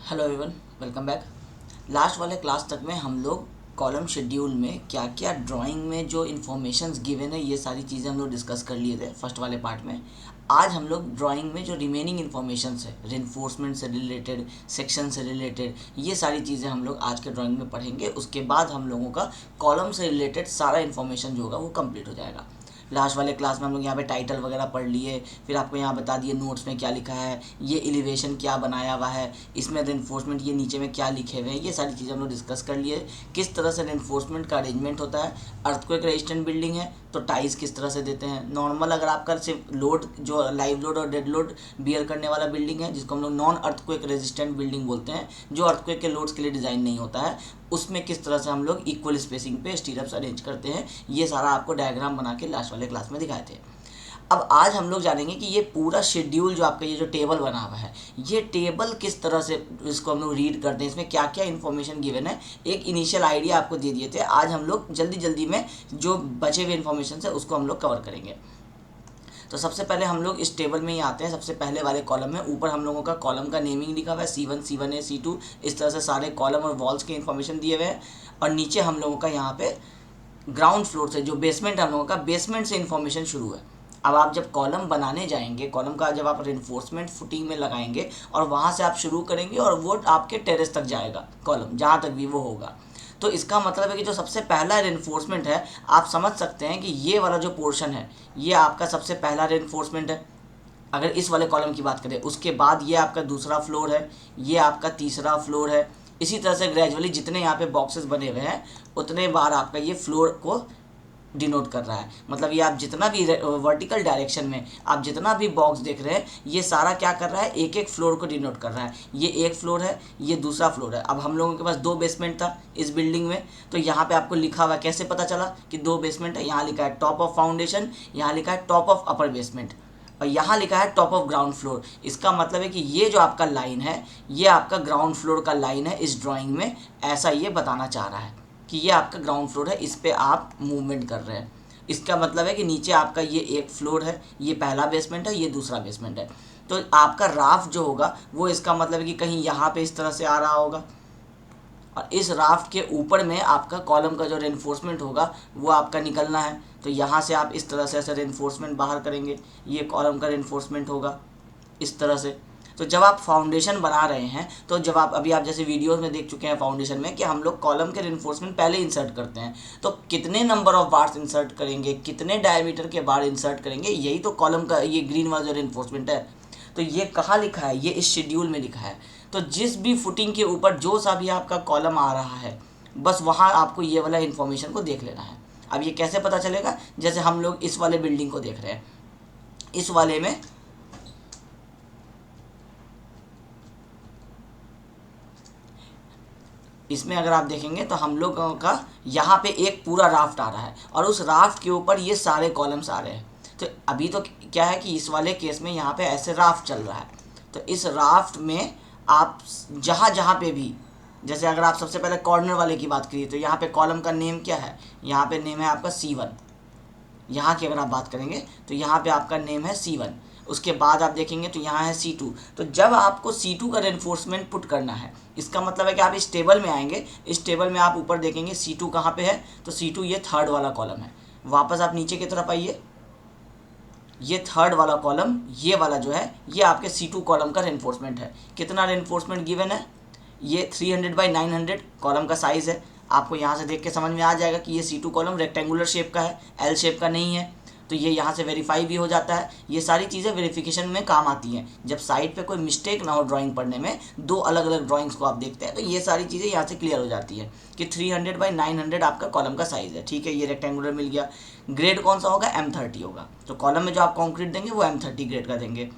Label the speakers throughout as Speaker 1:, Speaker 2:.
Speaker 1: Hello everyone, welcome back. Last वाले class तक में हम लोग कॉलम शेड्यूल में क्या क्या ड्राइंग में जो इन्फॉर्मेशंस गिवन है ये सारी चीज़ें हम लोग डिस्कस कर लिए थे फर्स्ट वाले पार्ट में। आज हम लोग ड्राइंग में जो रिमेनिंग इन्फॉर्मेशंस है, रेनफोर्समेंट से रिलेटेड, सेक्शन से रिलेटेड, ये सारी चीज़ें हम लोग आज के ड्राइंग में पढ़ेंगे। उसके बाद हम लोगों का कॉलम से रिलेटेड सारा इन्फॉर्मेशन जो होगा वो कंप्लीट हो जाएगा। लास्ट वाले क्लास में हम लोग यहाँ पे टाइटल वगैरह पढ़ लिए, फिर आपको यहाँ बता दिए नोट्स में क्या लिखा है, ये एलिवेशन क्या बनाया हुआ है, इसमें रेनफोर्समेंट ये नीचे में क्या लिखे हुए हैं, ये सारी चीज़ें हम लोग डिस्कस कर लिए। किस तरह से रेनफोर्समेंट का अरेंजमेंट होता है, अर्थक्वेक रेजिस्टेंट बिल्डिंग है तो टाइज किस तरह से देते हैं। नॉर्मल अगर आपका सिर्फ लोड जो लाइव लोड और डेड लोड बियर करने वाला बिल्डिंग है, जिसको हम लोग नॉन अर्थक्वेक रेजिस्टेंट बिल्डिंग बोलते हैं, जो अर्थक्वेक के लोड्स के लिए डिज़ाइन नहीं होता है, उसमें किस तरह से हम लोग इक्वल स्पेसिंग पे स्टीरअप्स अरेंज करते हैं, ये सारा आपको डायग्राम बना के लास्ट वाले क्लास में दिखाए थे। अब आज हम लोग जानेंगे कि ये पूरा शेड्यूल जो आपका ये जो टेबल बना हुआ है, ये टेबल किस तरह से इसको हम लोग रीड करते हैं, इसमें क्या क्या इन्फॉर्मेशन गिवन है। एक इनिशियल आइडिया आपको दे दिए थे। आज हम लोग जल्दी जल्दी में जो बचे हुए इन्फॉर्मेशन है उसको हम लोग कवर करेंगे। तो सबसे पहले हम लोग इस टेबल में ही आते हैं। सबसे पहले वाले कॉलम में ऊपर हम लोगों का कॉलम का नेमिंग लिखा हुआ है, C1 C1A C2, इस तरह से सारे कॉलम और वॉल्स के इन्फॉर्मेशन दिए हुए हैं। और नीचे हम लोगों का यहाँ पे ग्राउंड फ्लोर से जो बेसमेंट हम लोगों का, बेसमेंट से इन्फॉर्मेशन शुरू है। अब आप जब कॉलम बनाने जाएंगे, कॉलम का जब आप रेनफोर्समेंट फुटिंग में लगाएंगे और वहाँ से आप शुरू करेंगे और वो आपके टेरेस तक जाएगा, कॉलम जहाँ तक भी वो होगा, तो इसका मतलब है कि जो सबसे पहला रेनफोर्समेंट है, आप समझ सकते हैं कि ये वाला जो पोर्शन है ये आपका सबसे पहला रेनफोर्समेंट है। अगर इस वाले कॉलम की बात करें, उसके बाद ये आपका दूसरा फ्लोर है, ये आपका तीसरा फ्लोर है। इसी तरह से ग्रेजुअली जितने यहाँ पे बॉक्सेस बने हुए हैं उतने बार आपका ये फ्लोर को डिनोट कर रहा है। मतलब ये आप जितना भी वर्टिकल डायरेक्शन में आप जितना भी बॉक्स देख रहे हैं, ये सारा क्या कर रहा है, एक एक फ्लोर को डिनोट कर रहा है। ये एक फ्लोर है, ये दूसरा फ्लोर है। अब हम लोगों के पास दो बेसमेंट था इस बिल्डिंग में, तो यहाँ पे आपको लिखा हुआ कैसे पता चला कि दो बेसमेंट है। यहाँ लिखा है टॉप ऑफ फाउंडेशन, यहाँ लिखा है टॉप ऑफ अपर बेसमेंट, और यहाँ लिखा है टॉप ऑफ ग्राउंड फ्लोर। इसका मतलब है कि ये जो आपका लाइन है ये आपका ग्राउंड फ्लोर का लाइन है। इस ड्राइंग में ऐसा ये बताना चाह रहा है कि ये आपका ग्राउंड फ्लोर है, इस पे आप मूवमेंट कर रहे हैं। इसका मतलब है कि नीचे आपका ये एक फ्लोर है, ये पहला बेसमेंट है, ये दूसरा बेसमेंट है। तो आपका राफ्ट जो होगा वो, इसका मतलब है कि कहीं यहाँ पे इस तरह से आ रहा होगा, और इस राफ्ट के ऊपर में आपका कॉलम का जो रेनफोर्समेंट होगा वो आपका निकलना है। तो यहाँ से आप इस तरह से ऐसे रेनफोर्समेंट बाहर करेंगे, ये कॉलम का रेनफोर्समेंट होगा इस तरह से। तो जब आप फाउंडेशन बना रहे हैं, तो जब आप अभी आप जैसे वीडियोस में देख चुके हैं फाउंडेशन में कि हम लोग कॉलम के रेनफोर्समेंट पहले इंसर्ट करते हैं, तो कितने नंबर ऑफ बार्स इंसर्ट करेंगे, कितने डायमीटर के बार इंसर्ट करेंगे, यही तो कॉलम का ये ग्रीन वाला जो रेनफोर्समेंट है। तो ये कहाँ लिखा है, ये इस शेड्यूल में लिखा है। तो जिस भी फुटिंग के ऊपर जो सा भी आपका कॉलम आ रहा है, बस वहाँ आपको ये वाला इन्फॉर्मेशन को देख लेना है। अब ये कैसे पता चलेगा, जैसे हम लोग इस वाले बिल्डिंग को देख रहे हैं, इस वाले में इसमें अगर आप देखेंगे तो हम लोगों का यहाँ पे एक पूरा राफ्ट आ रहा है और उस राफ्ट के ऊपर ये सारे कॉलम्स आ रहे हैं। तो अभी तो क्या है कि इस वाले केस में यहाँ पे ऐसे राफ्ट चल रहा है। तो इस राफ्ट में आप जहाँ जहाँ पे भी, जैसे अगर आप सबसे पहले कॉर्नर वाले की बात करिए तो यहाँ पे कॉलम का नेम क्या है, यहाँ पे नेम है आपका C1। यहाँ की अगर आप बात करेंगे तो यहाँ पे आपका नेम है C1। उसके बाद आप देखेंगे तो यहाँ है C2। तो जब आपको C2 का रेनफोर्समेंट पुट करना है, इसका मतलब है कि आप इस टेबल में आएंगे, इस टेबल में आप ऊपर देखेंगे C2 कहाँ पे है, तो C2 ये थर्ड वाला कॉलम है। वापस आप नीचे की तरफ आइए, ये थर्ड वाला कॉलम, ये वाला जो है ये आपके C2 कॉलम का रेनफोर्समेंट है। कितना रेनफोर्समेंट गिवन है, ये 300/900 कॉलम का साइज़ है। आपको यहाँ से देख के समझ में आ जाएगा कि ये C2 कॉलम रेक्टेंगुलर शेप का है, एल शेप का नहीं है। तो ये यहाँ से वेरीफाई भी हो जाता है। ये सारी चीज़ें वेरिफिकेशन में काम आती हैं, जब साइड पे कोई मिस्टेक ना हो ड्राइंग पढ़ने में, दो अलग अलग ड्राइंग्स को आप देखते हैं तो ये सारी चीज़ें यहाँ से क्लियर हो जाती है कि 300/900 आपका कॉलम का साइज़ है। ठीक है, ये रेक्टेंगुलर मिल गया। ग्रेड कौन सा होगा, M30 होगा। तो कॉलम में जो आप कॉन्क्रीट देंगे वो M30 ग्रेड का देंगे।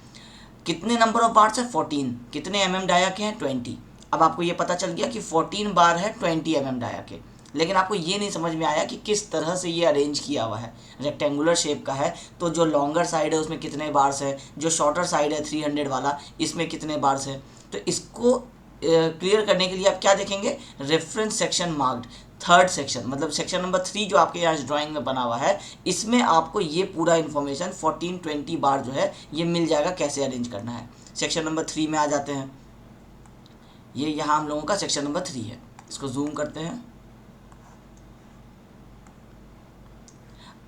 Speaker 1: कितने नंबर ऑफ बार्स है, 14। कितने डाया के हैं, 20। अब आपको ये पता चल गया कि 14 बार है 20 डाया के। लेकिन आपको ये नहीं समझ में आया कि किस तरह से ये अरेंज किया हुआ है। रेक्टेंगुलर शेप का है तो जो लॉन्गर साइड है उसमें कितने बार्स है, जो शॉर्टर साइड है 300 वाला, इसमें कितने बार्स है। तो इसको क्लियर करने के लिए आप क्या देखेंगे, reference section marked, third section, मतलब सेक्शन नंबर 3 जो आपके यहाँ ड्राइंग में बना हुआ है, इसमें आपको ये पूरा इन्फॉर्मेशन 14-20 बार जो है ये मिल जाएगा कैसे अरेंज करना है। सेक्शन नंबर 3 में आ जाते हैं। ये यहाँ हम लोगों का सेक्शन नंबर 3 है। इसको जूम करते हैं।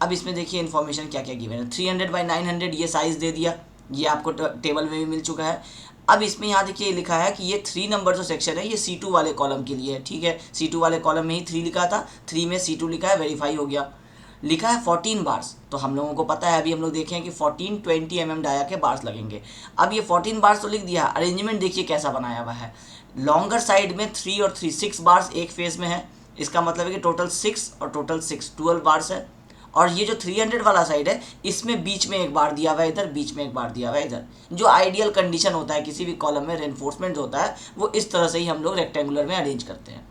Speaker 1: अब इसमें देखिए इन्फॉर्मेशन क्या क्या गिवन है। 300/900 ये साइज़ दे दिया, ये आपको टेबल में भी मिल चुका है। अब इसमें यहाँ देखिए लिखा है कि ये 3 नंबर जो सेक्शन है ये C2 वाले कॉलम के लिए है, ठीक है। C2 वाले कॉलम में ही 3 लिखा था, 3 में C2 लिखा है, वेरीफाई हो गया। लिखा है 14 बार्स, तो हम लोगों को पता है, अभी हम लोग देखें कि 14-20 mm डाया के बार्स लगेंगे। अब ये 14 बार्स तो लिख दिया, अरेंजमेंट देखिए कैसा बनाया हुआ है। लॉन्गर साइड में 3 और 3 6 बार्स एक फेज में है, इसका मतलब है कि टोटल 6 और टोटल 6 12 बार्स है। और ये जो 300 वाला साइड है इसमें बीच में एक बार दिया हुआ है इधर, बीच में एक बार दिया हुआ है इधर। जो आइडियल कंडीशन होता है किसी भी कॉलम में रेनफोर्समेंट होता है वो इस तरह से ही हम लोग रेक्टेंगुलर में अरेंज करते हैं।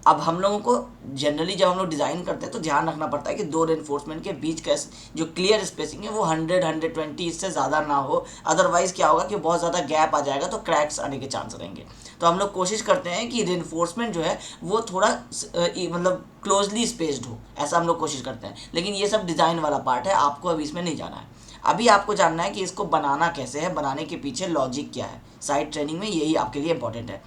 Speaker 1: अब हम लोगों को जनरली जब हम लोग डिज़ाइन करते हैं तो ध्यान रखना पड़ता है कि दो रेनफोर्समेंट के बीच का जो क्लियर स्पेसिंग है वो 100-120 इससे ज़्यादा ना हो, अदरवाइज़ क्या होगा कि बहुत ज़्यादा गैप आ जाएगा तो क्रैक्स आने के चांस रहेंगे। तो हम लोग कोशिश करते हैं कि रेनफोर्समेंट जो है वो थोड़ा मतलब क्लोजली स्पेस्ड हो, ऐसा हम लोग कोशिश करते हैं। लेकिन ये सब डिज़ाइन वाला पार्ट है, आपको अभी इसमें नहीं जाना है। अभी आपको जानना है कि इसको बनाना कैसे है, बनाने के पीछे लॉजिक क्या है। साइड ट्रेनिंग में यही आपके लिए इंपॉर्टेंट है।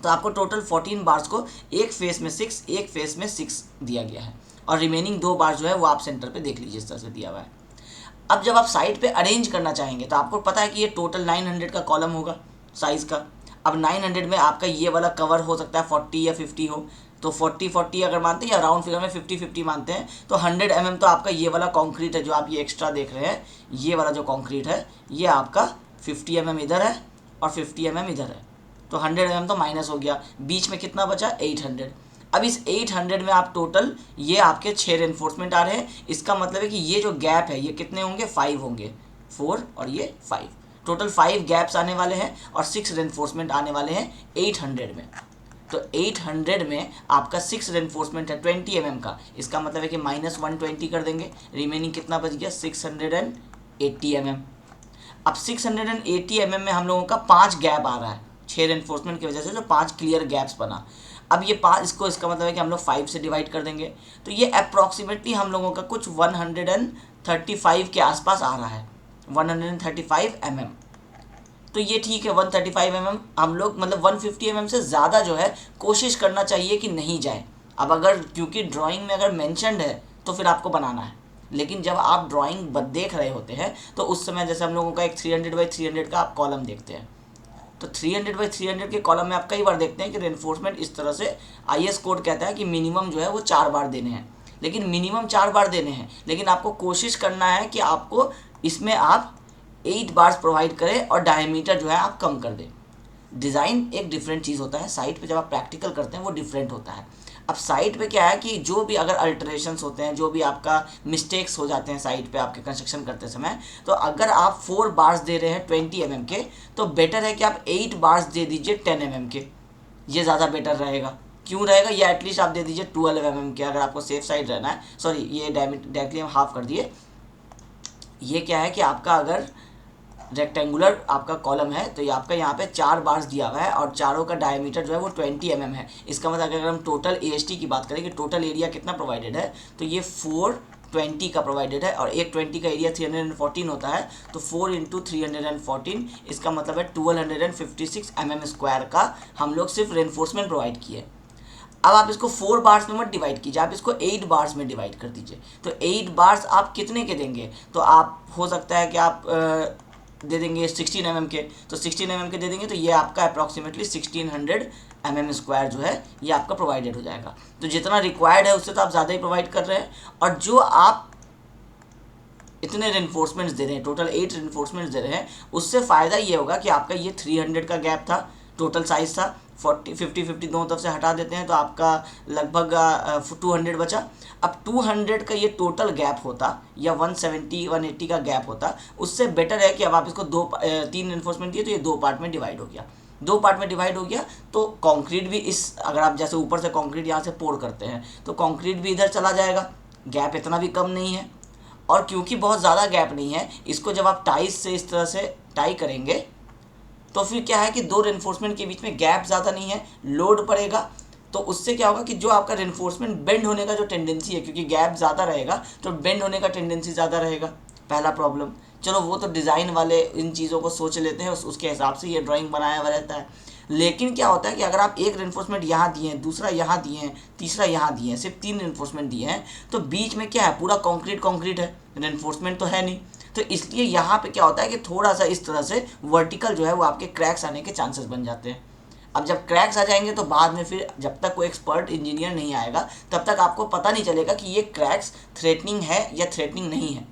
Speaker 1: तो आपको टोटल 14 बार्स को एक फेस में 6, एक फेस में 6 दिया गया है, और रिमेनिंग 2 बार जो है वो आप सेंटर पे देख लीजिए इस तरह से दिया हुआ है। अब जब आप साइड पे अरेंज करना चाहेंगे तो आपको पता है कि ये टोटल 900 का कॉलम होगा साइज़ का। अब 900 में आपका ये वाला कवर हो सकता है 40 या 50 हो, तो 40-40 अगर मानते हैं या राउंड फिगर में 50-50 मानते हैं तो 100 mm तो आपका ये वाला कॉन्क्रीट है जो आप ये एक्स्ट्रा देख रहे हैं, ये वाला जो कॉन्क्रीट है ये आपका 50 mm इधर है और 50 mm इधर है, तो 100 mm तो माइनस हो गया। बीच में कितना बचा 800। अब इस 800 में आप टोटल ये आपके 6 रेनफोर्समेंट आ रहे हैं, इसका मतलब है कि ये जो गैप है ये कितने होंगे 5 होंगे, 4 और ये 5, टोटल 5 गैप्स आने वाले हैं और 6 रेनफोर्समेंट आने वाले हैं 800 में। तो 800 में आपका 6 रेनफोर्समेंट है 20 mm का, इसका मतलब है कि -120 कर देंगे, रिमेनिंग कितना बच गया 680 mm। अब 680 mm में हम लोगों का 5 गैप आ रहा है, 6 रेनफोर्समेंट की वजह से जो 5 क्लियर गैप्स बना। अब ये 5 इसका मतलब है कि हम लोग 5 से डिवाइड कर देंगे, तो ये अप्रॉक्सीमेटली हम लोगों का कुछ 135 के आसपास आ रहा है, 135 mm। तो ये ठीक है, 135 mm हम लोग मतलब 150 mm से ज़्यादा जो है कोशिश करना चाहिए कि नहीं जाए। अब अगर क्योंकि ड्राइंग में अगर मेंशन्ड है तो फिर आपको बनाना है, लेकिन जब आप ड्राइंग देख रहे होते हैं तो उस समय जैसे हम लोगों का एक 300/300 का आप कॉलम देखते हैं, तो 300/300 के कॉलम में आप कई बार देखते हैं कि रेनफोर्समेंट इस तरह से IS कोड कहता है कि मिनिमम जो है वो 4 बार देने हैं, लेकिन मिनिमम 4 बार देने हैं, लेकिन आपको कोशिश करना है कि आपको इसमें आप 8 बार्स प्रोवाइड करें और डायमीटर जो है आप कम कर दें। डिज़ाइन एक डिफरेंट चीज़ होता है, साइट पे जब आप प्रैक्टिकल करते हैं वो डिफरेंट होता है। अब साइट पे क्या है कि जो भी अगर अल्टरेशंस होते हैं, जो भी आपका मिस्टेक्स हो जाते हैं साइट पे आपके कंस्ट्रक्शन करते समय, तो अगर आप 4 बार्स दे रहे हैं 20 mm के, तो बेटर है कि आप 8 बार्स दे दीजिए 10 mm के, ये ज़्यादा बेटर रहेगा। क्यों रहेगा, या एटलीस्ट आप दे दीजिए 12 mm के अगर आपको सेफ साइड रहना है। सॉरी, ये डायरेक्टली हम हाफ कर दिए। ये क्या है कि आपका अगर रेक्टेंगुलर आपका कॉलम है तो ये आपका यहाँ पे 4 बार्स दिया हुआ है और चारों का डायमीटर जो है वो 20 mm है। इसका मतलब अगर हम टोटल AST की बात करें कि टोटल एरिया कितना प्रोवाइडेड है, तो ये 420 का प्रोवाइडेड है, और 120 का एरिया 314 होता है, तो 4 × 314 इसका मतलब है 1256 mm² का हम लोग सिर्फ रेनफोर्समेंट प्रोवाइड किए। अब आप इसको 4 बार्स में मत डिवाइड कीजिए, आप इसको 8 बार्स में डिवाइड कर दीजिए। तो 8 बार्स आप कितने के देंगे, तो आप हो सकता है कि आप दे देंगे 16 mm के, तो 16 mm के दे देंगे तो ये आपका अप्रॉक्सीमेटली 1600 mm² जो है ये आपका प्रोवाइडेड हो जाएगा। तो जितना रिक्वायर्ड है उससे तो आप ज़्यादा ही प्रोवाइड कर रहे हैं, और जो आप इतने रेनफोर्समेंट्स दे रहे हैं, टोटल 8 रेनफोर्समेंट्स दे रहे हैं, उससे फ़ायदा ये होगा कि आपका ये 300 का गैप था, टोटल साइज़ था 50-50 दोनों तरफ से हटा देते हैं तो आपका लगभग 200 बचा। अब 200 का ये टोटल गैप होता या 170-180 का गैप होता, उससे बेटर है कि अब आप इसको 3 रेनफोर्समेंट दिए तो ये 2 पार्ट में डिवाइड हो गया। 2 पार्ट में डिवाइड हो गया तो कंक्रीट भी अगर आप जैसे ऊपर से कंक्रीट यहाँ से पोर करते हैं तो कंक्रीट भी इधर चला जाएगा, गैप इतना भी कम नहीं है। और क्योंकि बहुत ज़्यादा गैप नहीं है, इसको जब आप टाइस से इस तरह से टाई करेंगे तो फिर क्या है कि 2 रेनफोर्समेंट के बीच में गैप ज़्यादा नहीं है, लोड पड़ेगा, तो उससे क्या होगा कि जो आपका रेनफोर्समेंट बेंड होने का जो टेंडेंसी है, क्योंकि गैप ज़्यादा रहेगा तो बेंड होने का टेंडेंसी ज़्यादा रहेगा, पहला प्रॉब्लम। चलो वो तो डिज़ाइन वाले इन चीज़ों को सोच लेते हैं, उसके हिसाब से ये ड्राइंग बनाया हुआ रहता है। लेकिन क्या होता है कि अगर आप एक रेनफोर्समेंट यहाँ दिए हैं, दूसरा यहाँ दिए हैं, तीसरा यहाँ दिए हैं, सिर्फ 3 रेनफोर्समेंट दिए हैं, तो बीच में क्या है, पूरा कंक्रीट है, रेनफोर्समेंट तो है नहीं। तो इसलिए यहाँ पे क्या होता है कि थोड़ा सा इस तरह से वर्टिकल जो है वो आपके क्रैक्स आने के चांसेस बन जाते हैं। अब जब क्रैक्स आ जाएंगे तो बाद में फिर जब तक कोई एक्सपर्ट इंजीनियर नहीं आएगा तब तक आपको पता नहीं चलेगा कि ये क्रैक्स थ्रेटनिंग है या थ्रेटनिंग नहीं है।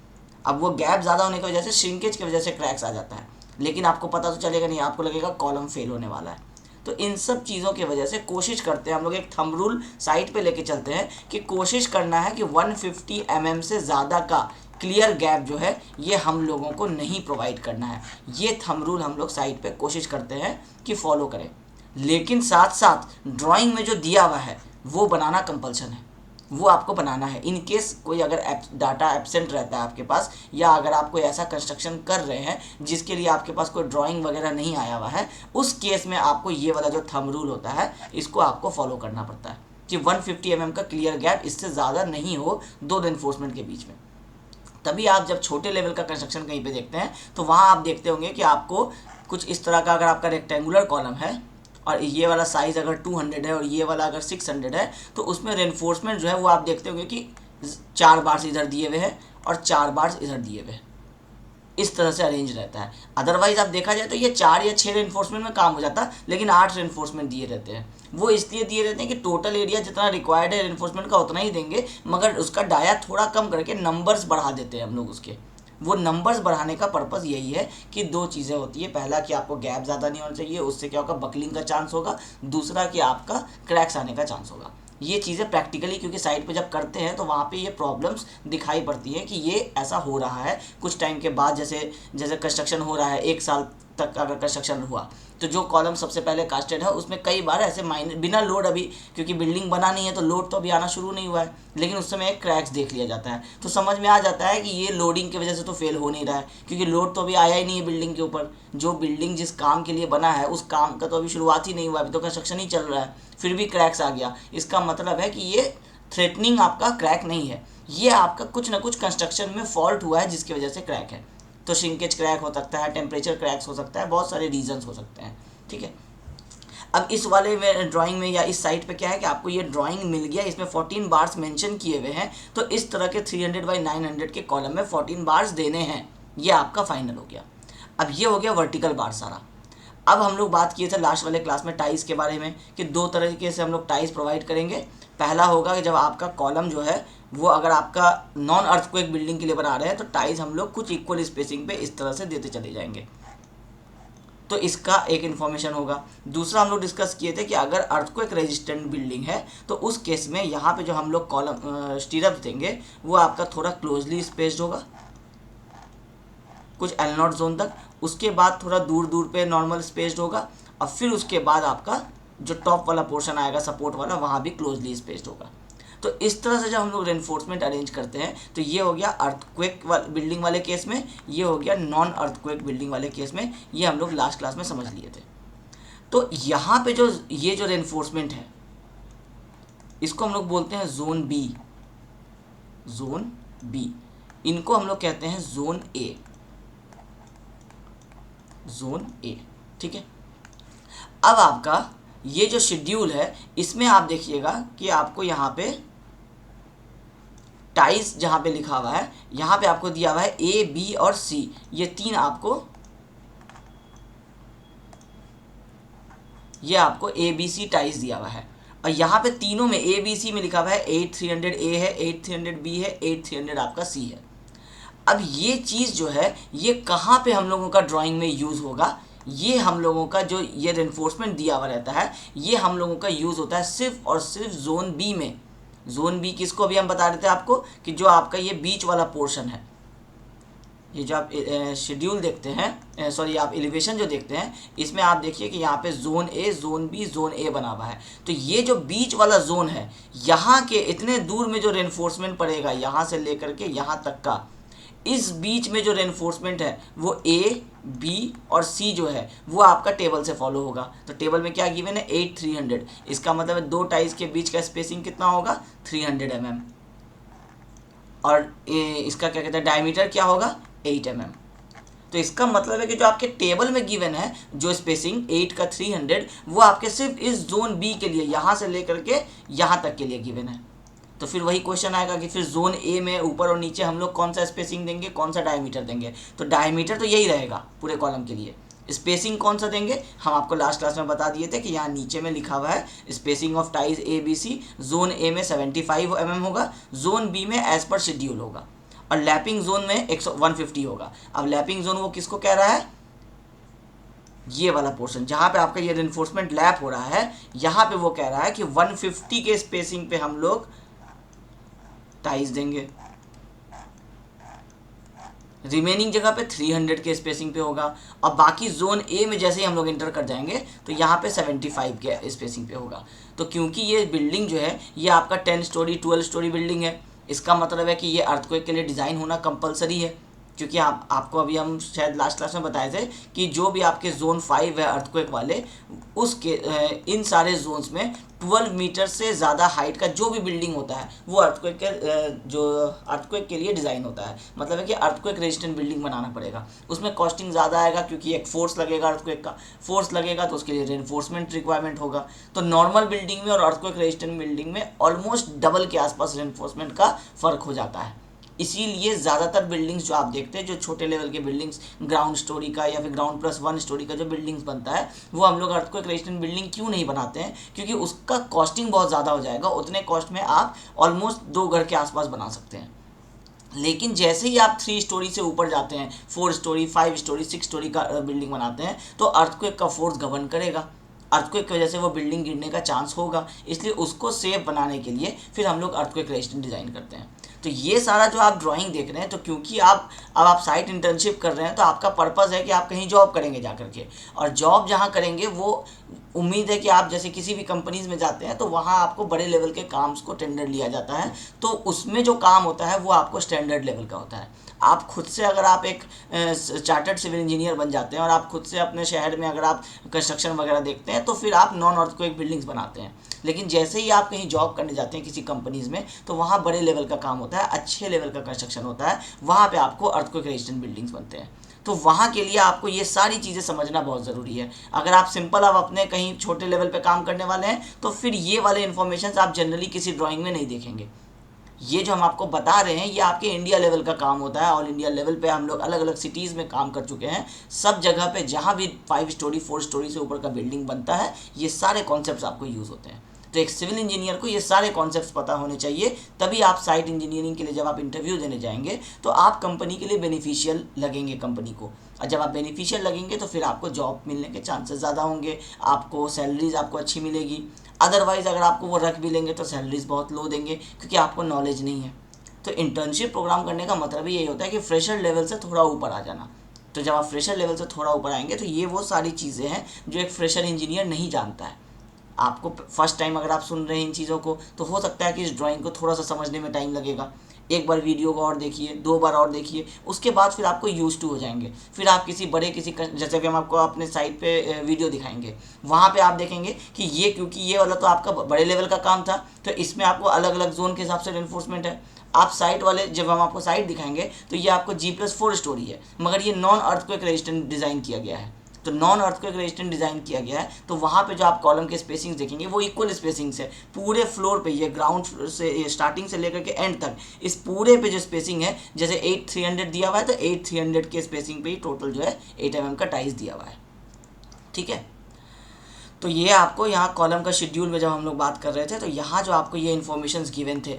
Speaker 1: अब वो गैप ज़्यादा होने की वजह से, श्रिंकेज की वजह से क्रैक्स आ जाता है, लेकिन आपको पता तो चलेगा नहीं, आपको लगेगा कॉलम फेल होने वाला है। तो इन सब चीज़ों की वजह से कोशिश करते हैं हम लोग, एक थंब रूल साइड पे लेके चलते हैं कि कोशिश करना है कि 150 mm से ज़्यादा का क्लियर गैप जो है ये हम लोगों को नहीं प्रोवाइड करना है। ये थंब रूल हम लोग साइड पे कोशिश करते हैं कि फॉलो करें, लेकिन साथ साथ ड्राइंग में जो दिया हुआ है वो बनाना कंपल्सन है, वो आपको बनाना है। इन केस कोई अगर डाटा एब्सेंट रहता है आपके पास, या अगर आप कोई ऐसा कंस्ट्रक्शन कर रहे हैं जिसके लिए आपके पास कोई ड्राइंग वगैरह नहीं आया हुआ है, उस केस में आपको ये वाला जो थंब रूल होता है इसको आपको फॉलो करना पड़ता है कि 150 mm का क्लियर गैप, इससे ज़्यादा नहीं हो दो रेनफोर्समेंट के बीच में। तभी आप जब छोटे लेवल का कंस्ट्रक्शन कहीं पे देखते हैं तो वहाँ आप देखते होंगे कि आपको कुछ इस तरह का, अगर आपका रेक्टेंगुलर कॉलम है और ये वाला साइज़ अगर 200 है और ये वाला अगर 600 है, तो उसमें रेनफोर्समेंट जो है वो आप देखते होंगे कि 4 बार्स इधर दिए हुए हैं और 4 बार्स इधर दिए हुए हैं, इस तरह से अरेंज रहता है। अदरवाइज आप देखा जाए तो ये 4 या 6 रेनफोर्समेंट में काम हो जाता, लेकिन 8 रेनफोर्समेंट दिए रहते हैं। वो इसलिए दिए रहते हैं कि टोटल एरिया जितना रिक्वायर्ड है रेनफोर्समेंट का उतना ही देंगे, मगर उसका डाया थोड़ा कम करके नंबर्स बढ़ा देते हैं हम लोग उसके। वो नंबर्स बढ़ाने का पर्पज़ यही है कि 2 चीज़ें होती है, पहला कि आपको गैप ज़्यादा नहीं होना चाहिए, उससे क्या होगा, बकलिंग का चांस होगा, दूसरा कि आपका क्रैक्स आने का चांस होगा। ये चीज़ें प्रैक्टिकली क्योंकि साइट पे जब करते हैं तो वहाँ पे ये प्रॉब्लम्स दिखाई पड़ती है कि ये ऐसा हो रहा है कुछ टाइम के बाद, जैसे जैसे कंस्ट्रक्शन हो रहा है 1 साल तक अगर कंस्ट्रक्शन हुआ तो जो कॉलम सबसे पहले कास्टेड है उसमें कई बार ऐसे माइनर बिना लोड, अभी क्योंकि बिल्डिंग बना नहीं है तो लोड तो अभी आना शुरू नहीं हुआ है, लेकिन उस समय एक क्रैक्स देख लिया जाता है तो समझ में आ जाता है कि ये लोडिंग की वजह से तो फेल हो नहीं रहा है, क्योंकि लोड तो अभी आया ही नहीं है बिल्डिंग के ऊपर। जो बिल्डिंग जिस काम के लिए बना है उस काम का तो अभी शुरुआत ही नहीं हुआ, अभी तो कंस्ट्रक्शन ही चल रहा है, फिर भी क्रैक्स आ गया। इसका मतलब है कि ये थ्रेटनिंग आपका क्रैक नहीं है, ये आपका कुछ ना कुछ कंस्ट्रक्शन में फॉल्ट हुआ है जिसकी वजह से क्रैक है। तो श्रिंकेज क्रैक हो सकता है, टेम्परेचर क्रैक्स हो सकता है, बहुत सारे रीजंस हो सकते हैं। ठीक है, अब इस वाले में ड्राइंग में या इस साइट पे क्या है कि आपको ये ड्राइंग मिल गया, इसमें 14 बार्स मेंशन किए हुए हैं, तो इस तरह के 300 बाई 900 के कॉलम में 14 बार्स देने हैं, ये आपका फाइनल हो गया। अब ये हो गया वर्टिकल बार सारा। अब हम लोग बात किए थे लास्ट वाले क्लास में टाइज के बारे में कि 2 तरीके से हम लोग टाइज प्रोवाइड करेंगे। पहला होगा कि जब आपका कॉलम जो है वो अगर आपका नॉन अर्थक्वेक बिल्डिंग के लिए बना रहे हैं तो टाइज हम लोग कुछ इक्वल स्पेसिंग पे इस तरह से देते चले जाएंगे, तो इसका एक इन्फॉर्मेशन होगा। दूसरा हम लोग डिस्कस किए थे कि अगर अर्थक्वेक रेजिस्टेंट बिल्डिंग है तो उस केस में यहाँ पे जो हम लोग कॉलम स्टीरअप देंगे वो आपका थोड़ा क्लोजली स्पेस्ड होगा कुछ एल0 जोन तक, उसके बाद थोड़ा दूर दूर पे नॉर्मल स्पेस्ड होगा, और फिर उसके बाद आपका जो टॉप वाला पोर्शन आएगा सपोर्ट वाला वहाँ भी क्लोजली स्पेस्ड होगा। तो इस तरह से जब हम लोग रेनफोर्समेंट अरेंज करते हैं तो ये हो गया अर्थक्वेक बिल्डिंग वाले केस में, ये हो गया नॉन अर्थक्वेक बिल्डिंग वाले केस में, ये हम लोग लास्ट क्लास में समझ लिए थे। तो यहाँ पे जो ये जो रेनफोर्समेंट है इसको हम लोग बोलते हैं जोन बी, जोन बी, इनको हम लोग कहते हैं जोन ए, जोन ए। ठीक है, अब आपका ये जो शेड्यूल है इसमें आप देखिएगा कि आपको यहाँ पे टाइज जहाँ पे लिखा हुआ है यहाँ पे आपको दिया हुआ है ए बी और सी, ये 3 आपको, ये आपको ए बी सी टाइज दिया हुआ है, और यहाँ पे तीनों में ए बी सी में लिखा हुआ है 8300 ए है, 8300 बी है, 8300 आपका सी है। अब ये चीज़ जो है ये कहाँ पे हम लोगों का ड्राइंग में यूज़ होगा, ये हम लोगों का जो ये रेनफोर्समेंट दिया हुआ रहता है ये हम लोगों का यूज़ होता है सिर्फ और सिर्फ जोन बी में। जोन बी किसको अभी हम बता रहे थे आपको कि जो आपका ये बीच वाला पोर्शन है, ये जो आप शेड्यूल देखते हैं, सॉरी आप एलिवेशन जो देखते हैं, इसमें आप देखिए कि यहाँ पे zone A, zone B, zone A बना हुआ है। तो ये जो बीच वाला जोन है यहाँ के इतने दूर में जो रेनफोर्समेंट पड़ेगा यहाँ से लेकर के यहाँ तक का, इस बीच में जो रेनफोर्समेंट है वो ए बी और सी जो है वो आपका टेबल से फॉलो होगा। तो टेबल में क्या गिवन है 8300, इसका मतलब है 2 टाइज के बीच का स्पेसिंग कितना होगा 300 mm, और इसका क्या कहते हैं डायमीटर क्या होगा 8 mm। तो तो इसका मतलब है कि जो आपके टेबल में गिवन है जो स्पेसिंग 8 का 300, वो आपके सिर्फ इस जोन बी के लिए यहाँ से लेकर के यहाँ तक के लिए गिवन है। तो फिर वही क्वेश्चन आएगा कि फिर जोन ए में ऊपर और नीचे हम लोग कौन सा स्पेसिंग देंगे, कौन सा डायमीटर देंगे। तो डायमीटर तो यही रहेगा पूरे कॉलम के लिए। स्पेसिंग कौन सा देंगे, हम आपको लास्ट क्लास में बता दिए थे कि यहाँ नीचे में लिखा हुआ है spacing of ties A B C. Zone A में 75 mm होगा, जोन बी में एज पर शेड्यूल होगा, और लैपिंग जोन में 150 होगा। अब लैपिंग जोन वो किसको कह रहा है, ये वाला पोर्शन जहाँ पे आपका ये रेनफोर्समेंट लैप हो रहा है, यहाँ पे वो कह रहा है कि 150 के स्पेसिंग पे हम लोग टाइज देंगे, रिमेनिंग जगह पे 300 के स्पेसिंग पे होगा, और बाकी जोन ए में जैसे ही हम लोग इंटर कर जाएंगे तो यहाँ पे 75 के स्पेसिंग पे होगा। तो क्योंकि ये बिल्डिंग जो है ये आपका 10 स्टोरी 12 स्टोरी बिल्डिंग है, इसका मतलब है कि ये अर्थक्वेक के लिए डिज़ाइन होना कंपलसरी है। क्योंकि आपको अभी हम शायद लास्ट क्लास में बताए थे कि जो भी आपके जोन 5 है अर्थक्वेक वाले, उसके इन सारे जोन्स में 12 मीटर से ज़्यादा हाइट का जो भी बिल्डिंग होता है वो अर्थक्वेक के जो अर्थक्वेक के लिए डिज़ाइन होता है। मतलब है कि अर्थक्वेक रेजिस्टेंट बिल्डिंग बनाना पड़ेगा, उसमें कॉस्टिंग ज़्यादा आएगा क्योंकि एक फोर्स लगेगा, अर्थक्वेक का फोर्स लगेगा तो उसके लिए रेनफोर्समेंट रिक्वायरमेंट होगा। तो नॉर्मल बिल्डिंग में और अर्थक्वेक रेजिस्टेंट बिल्डिंग में ऑलमोस्ट डबल के आसपास रेनफोर्समेंट का फ़र्क हो जाता है। इसीलिए ज़्यादातर बिल्डिंग्स जो आप देखते हैं, जो छोटे लेवल के बिल्डिंग्स ग्राउंड स्टोरी का या फिर ग्राउंड प्लस 1 स्टोरी का जो बिल्डिंग्स बनता है, वो हम लोग अर्थक्वेक रेजिस्टेंट बिल्डिंग क्यों नहीं बनाते हैं, क्योंकि उसका कॉस्टिंग बहुत ज़्यादा हो जाएगा। उतने कॉस्ट में आप ऑलमोस्ट 2 घर के आसपास बना सकते हैं। लेकिन जैसे ही आप 3 स्टोरी से ऊपर जाते हैं, 4 स्टोरी 5 स्टोरी 6 स्टोरी का बिल्डिंग बनाते हैं, तो अर्थक्वेक का फोर्स गवर्न करेगा, अर्थक्वेक की वजह से वो बिल्डिंग गिरने का चांस होगा। इसलिए उसको सेफ बनाने के लिए फिर हम लोग अर्थक्वेक रेजिस्टेंट डिज़ाइन करते हैं। तो ये सारा जो आप ड्राइंग देख रहे हैं, तो क्योंकि अब आप साइट इंटर्नशिप कर रहे हैं, तो आपका पर्पज़ है कि आप कहीं जॉब करेंगे जा करके, और जॉब जहाँ करेंगे वो उम्मीद है कि आप जैसे किसी भी कंपनीज़ में जाते हैं तो वहाँ आपको बड़े लेवल के काम्स को टेंडर लिया जाता है, तो उसमें जो काम होता है वो आपको स्टैंडर्ड लेवल का होता है। आप खुद से अगर आप एक चार्टर्ड सिविल इंजीनियर बन जाते हैं और आप खुद से अपने शहर में अगर आप कंस्ट्रक्शन वगैरह देखते हैं तो फिर आप नॉन अर्थक्वेक बिल्डिंग्स बनाते हैं। लेकिन जैसे ही आप कहीं जॉब करने जाते हैं किसी कंपनीज़ में, तो वहाँ बड़े लेवल का काम होता है, अच्छे लेवल का कंस्ट्रक्शन होता है, वहाँ पे आपको अर्थक्वेक रेजिस्टेंट बिल्डिंग्स बनते हैं। तो वहाँ के लिए आपको ये सारी चीज़ें समझना बहुत ज़रूरी है। अगर आप सिंपल आप अपने कहीं छोटे लेवल पे काम करने वाले हैं तो फिर ये वाले इन्फॉर्मेशन आप जनरली किसी ड्राइंग में नहीं देखेंगे। ये जो हम आपको बता रहे हैं ये आपके इंडिया लेवल का काम होता है। ऑल इंडिया लेवल पे हम लोग अलग अलग सिटीज़ में काम कर चुके हैं। सब जगह पे जहाँ भी 5 स्टोरी 4 स्टोरी से ऊपर का बिल्डिंग बनता है, ये सारे कॉन्सेप्ट्स आपको यूज़ होते हैं। तो एक सिविल इंजीनियर को ये सारे कॉन्सेप्ट्स पता होने चाहिए, तभी आप साइट इंजीनियरिंग के लिए जब आप इंटरव्यू देने जाएंगे तो आप कंपनी के लिए बेनिफिशियल लगेंगे कंपनी को। और जब आप बेनिफिशियल लगेंगे तो फिर आपको जॉब मिलने के चांसेस ज़्यादा होंगे, आपको सैलरीज आपको अच्छी मिलेगी। अदरवाइज़ अगर आपको वो रख भी लेंगे तो सैलरीज बहुत लो देंगे क्योंकि आपको नॉलेज नहीं है। तो इंटर्नशिप प्रोग्राम करने का मतलब ही यही होता है कि फ्रेशर लेवल से थोड़ा ऊपर आ जाना। तो जब आप फ्रेशर लेवल से थोड़ा ऊपर आएंगे तो ये वो सारी चीज़ें हैं जो एक फ्रेशर इंजीनियर नहीं जानता है। आपको फर्स्ट टाइम अगर आप सुन रहे हैं इन चीज़ों को तो हो सकता है कि इस ड्राइंग को थोड़ा सा समझने में टाइम लगेगा। एक बार वीडियो को और देखिए, 2 बार और देखिए, उसके बाद फिर आपको यूज टू हो जाएंगे। फिर आप किसी जैसे कि हम आपको अपने साइट पे वीडियो दिखाएंगे, वहाँ पे आप देखेंगे कि ये क्योंकि ये वाला तो आपका बड़े लेवल का काम था, तो इसमें आपको अलग अलग जोन के हिसाब से रेनफोर्समेंट है। आप साइट वाले जब हम आपको साइट दिखाएंगे तो ये आपको G+4 स्टोरी है, मगर ये नॉन अर्थक्वेक रेजिस्टेंट डिज़ाइन किया गया है। तो नॉन अर्थक्वेक रेजिस्टेंट डिज़ाइन किया गया है, तो वहाँ पे जो आप कॉलम के स्पेसिंग्स देखेंगे वो इक्वल स्पेसिंग्स है पूरे फ्लोर पे। ये ग्राउंड से स्टार्टिंग से लेकर के एंड तक इस पूरे पे जो स्पेसिंग है, जैसे 8300 दिया हुआ है तो 8300 के स्पेसिंग पे ही टोटल जो है 8 mm का टाइज दिया हुआ है। ठीक है, तो ये आपको यहाँ कॉलम का शेड्यूल में जब हम लोग बात कर रहे थे तो यहाँ जो आपको ये इन्फॉर्मेशंस गिवन थे,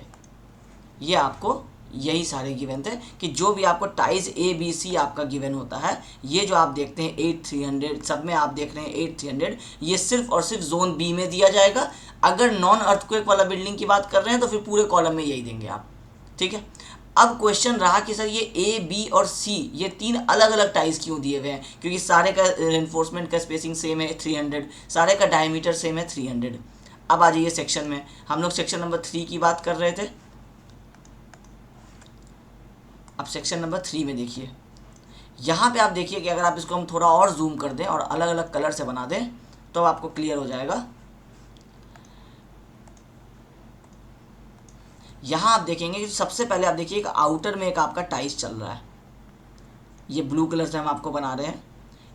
Speaker 1: ये आपको यही सारे गिवन थे कि जो भी आपको टाइज ABC आपका गिवन होता है, ये जो आप देखते हैं 8300, सब में आप देख रहे हैं 8300, ये सिर्फ और सिर्फ जोन बी में दिया जाएगा। अगर नॉन अर्थक्वेक वाला बिल्डिंग की बात कर रहे हैं तो फिर पूरे कॉलम में यही देंगे आप। ठीक है, अब क्वेश्चन रहा कि सर ये A, B और C ये 3 अलग अलग टाइज क्यों दिए हुए हैं, क्योंकि सारे का रेनफोर्समेंट का स्पेसिंग सेम है 300, सारे का डायमीटर सेम है 300। अब आ जाइए सेक्शन में, हम लोग सेक्शन नंबर 3 की बात कर रहे थे। अब सेक्शन नंबर 3 में देखिए, यहाँ पे आप देखिए कि अगर आप इसको हम थोड़ा और जूम कर दें और अलग अलग कलर से बना दें तो आपको क्लियर हो जाएगा। यहाँ आप देखेंगे कि सबसे पहले आप देखिए एक आउटर में एक आपका टाइज चल रहा है, ये ब्लू कलर से हम आपको बना रहे हैं।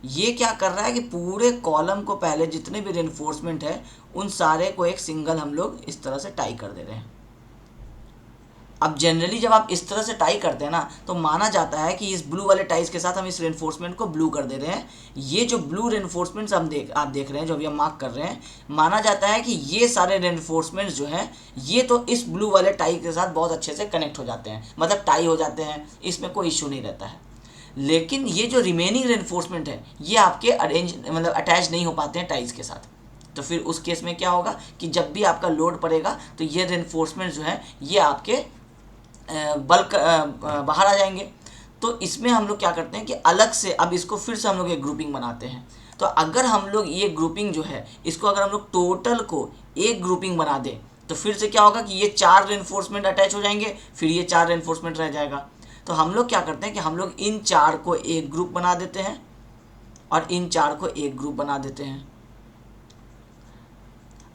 Speaker 1: ये क्या कर रहा है कि पूरे कॉलम को पहले जितने भी रेनफोर्समेंट है उन सारे को एक सिंगल हम लोग इस तरह से टाई कर दे रहे हैं। अब जनरली जब आप इस तरह से टाई करते हैं ना तो माना जाता है कि इस ब्लू वाले टाइज के साथ हम इस रेनफोर्समेंट को ब्लू कर दे रहे हैं। ये जो ब्लू रेनफोर्समेंट्स आप देख रहे हैं, जो अभी हम मार्क कर रहे हैं, माना जाता है कि ये सारे रेनफोर्समेंट्स जो हैं ये तो इस ब्लू वाले टाई के साथ बहुत अच्छे से कनेक्ट हो जाते हैं, मतलब टाई हो जाते हैं, इसमें कोई इशू नहीं रहता है। लेकिन ये जो रिमेनिंग रेनफोर्समेंट है ये आपके अटैच नहीं हो पाते हैं टाइज के साथ। तो फिर उस केस में क्या होगा कि जब भी आपका लोड पड़ेगा तो ये रेनफोर्समेंट जो है ये आपके बल्क बाहर आ जाएंगे। तो इसमें हम लोग क्या करते हैं कि अलग से अब इसको फिर से हम लोग एक ग्रुपिंग बनाते हैं। तो अगर हम लोग ये ग्रुपिंग जो है इसको अगर हम लोग टोटल को एक ग्रुपिंग बना दें तो फिर से क्या होगा कि ये 4 रेनफोर्समेंट अटैच हो जाएंगे, फिर ये 4 रेनफोर्समेंट रह जाएगा। तो हम लोग क्या करते हैं कि हम लोग इन 4 को एक ग्रुप बना देते हैं और इन 4 को एक ग्रुप बना देते हैं।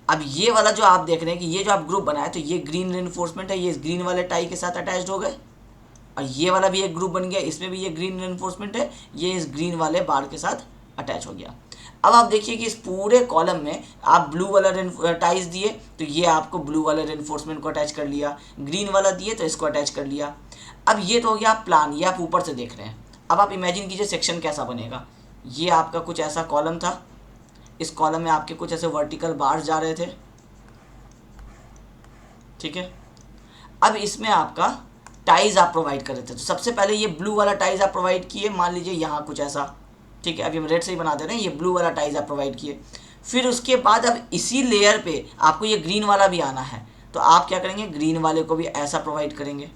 Speaker 1: अब ये वाला जो आप देख रहे हैं कि ये जो आप ग्रुप बनाए तो ये ग्रीन रेनफोर्समेंट है, ये इस ग्रीन वाले टाई के साथ अटैच्ड हो गए, और ये वाला भी एक ग्रुप बन गया, इसमें भी ये ग्रीन रेनफोर्समेंट है, ये इस ग्रीन वाले बार के साथ अटैच हो गया। अब आप देखिए कि इस पूरे कॉलम में आप ब्लू वाला टाइज दिए तो ये आपको ब्लू वाले रेनफोर्समेंट को अटैच कर लिया, ग्रीन वाला दिए तो इसको अटैच कर लिया। अब ये तो हो गया प्लान, ये आप ऊपर से देख रहे हैं। अब आप इमेजिन कीजिए सेक्शन कैसा बनेगा। ये आपका कुछ ऐसा कॉलम था, इस कॉलम में आपके कुछ ऐसे वर्टिकल बार्स जा रहे थे, ठीक है। अब इसमें आपका टाइज आप प्रोवाइड कर रहे थे। तो सबसे पहले ये ब्लू वाला टाइज आप प्रोवाइड किए, मान लीजिए यहाँ कुछ ऐसा, ठीक है। अभी हम रेड से ही बना दे रहे हैं, ये ब्लू वाला टाइज आप प्रोवाइड किए। फिर उसके बाद अब इसी लेयर पे आपको ये ग्रीन वाला भी आना है, तो आप क्या करेंगे, ग्रीन वाले को भी ऐसा प्रोवाइड करेंगे।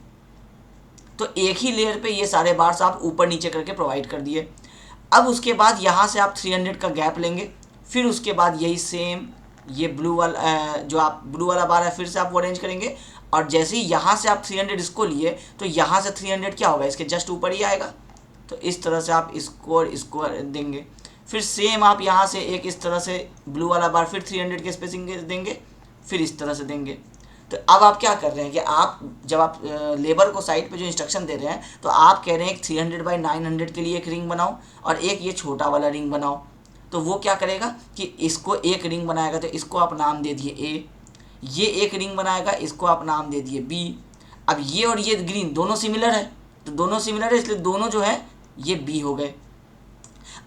Speaker 1: तो एक ही लेयर पे ये सारे बार्स आप ऊपर नीचे करके प्रोवाइड कर दिए। अब उसके बाद यहाँ से आप 300 का गैप लेंगे, फिर उसके बाद यही सेम ये ब्लू वाला जो आप ब्लू वाला बार है फिर से आप वो अरेंज करेंगे, और जैसे ही यहाँ से आप 300 इसको लिए तो यहाँ से 300 क्या होगा, इसके जस्ट ऊपर ही आएगा। तो इस तरह से आप इसको और इसको देंगे। फिर सेम आप यहाँ से एक इस तरह से ब्लू वाला बार फिर 300 के स्पेसिंग देंगे, फिर इस तरह से देंगे। तो अब आप क्या कर रहे हैं कि आप जब आप लेबर को साइड पे जो इंस्ट्रक्शन दे रहे हैं तो आप कह रहे हैं एक 300 बाई 900 के लिए एक रिंग बनाओ और एक ये छोटा वाला रिंग बनाओ। तो वो क्या करेगा कि इसको एक रिंग बनाएगा, तो इसको आप नाम दे दिए ए, ये एक रिंग बनाएगा, इसको आप नाम दे दिए बी। अब ये और ये ग्रीन दोनों सिमिलर है, तो दोनों सिमिलर है इसलिए दोनों जो है ये बी हो गए।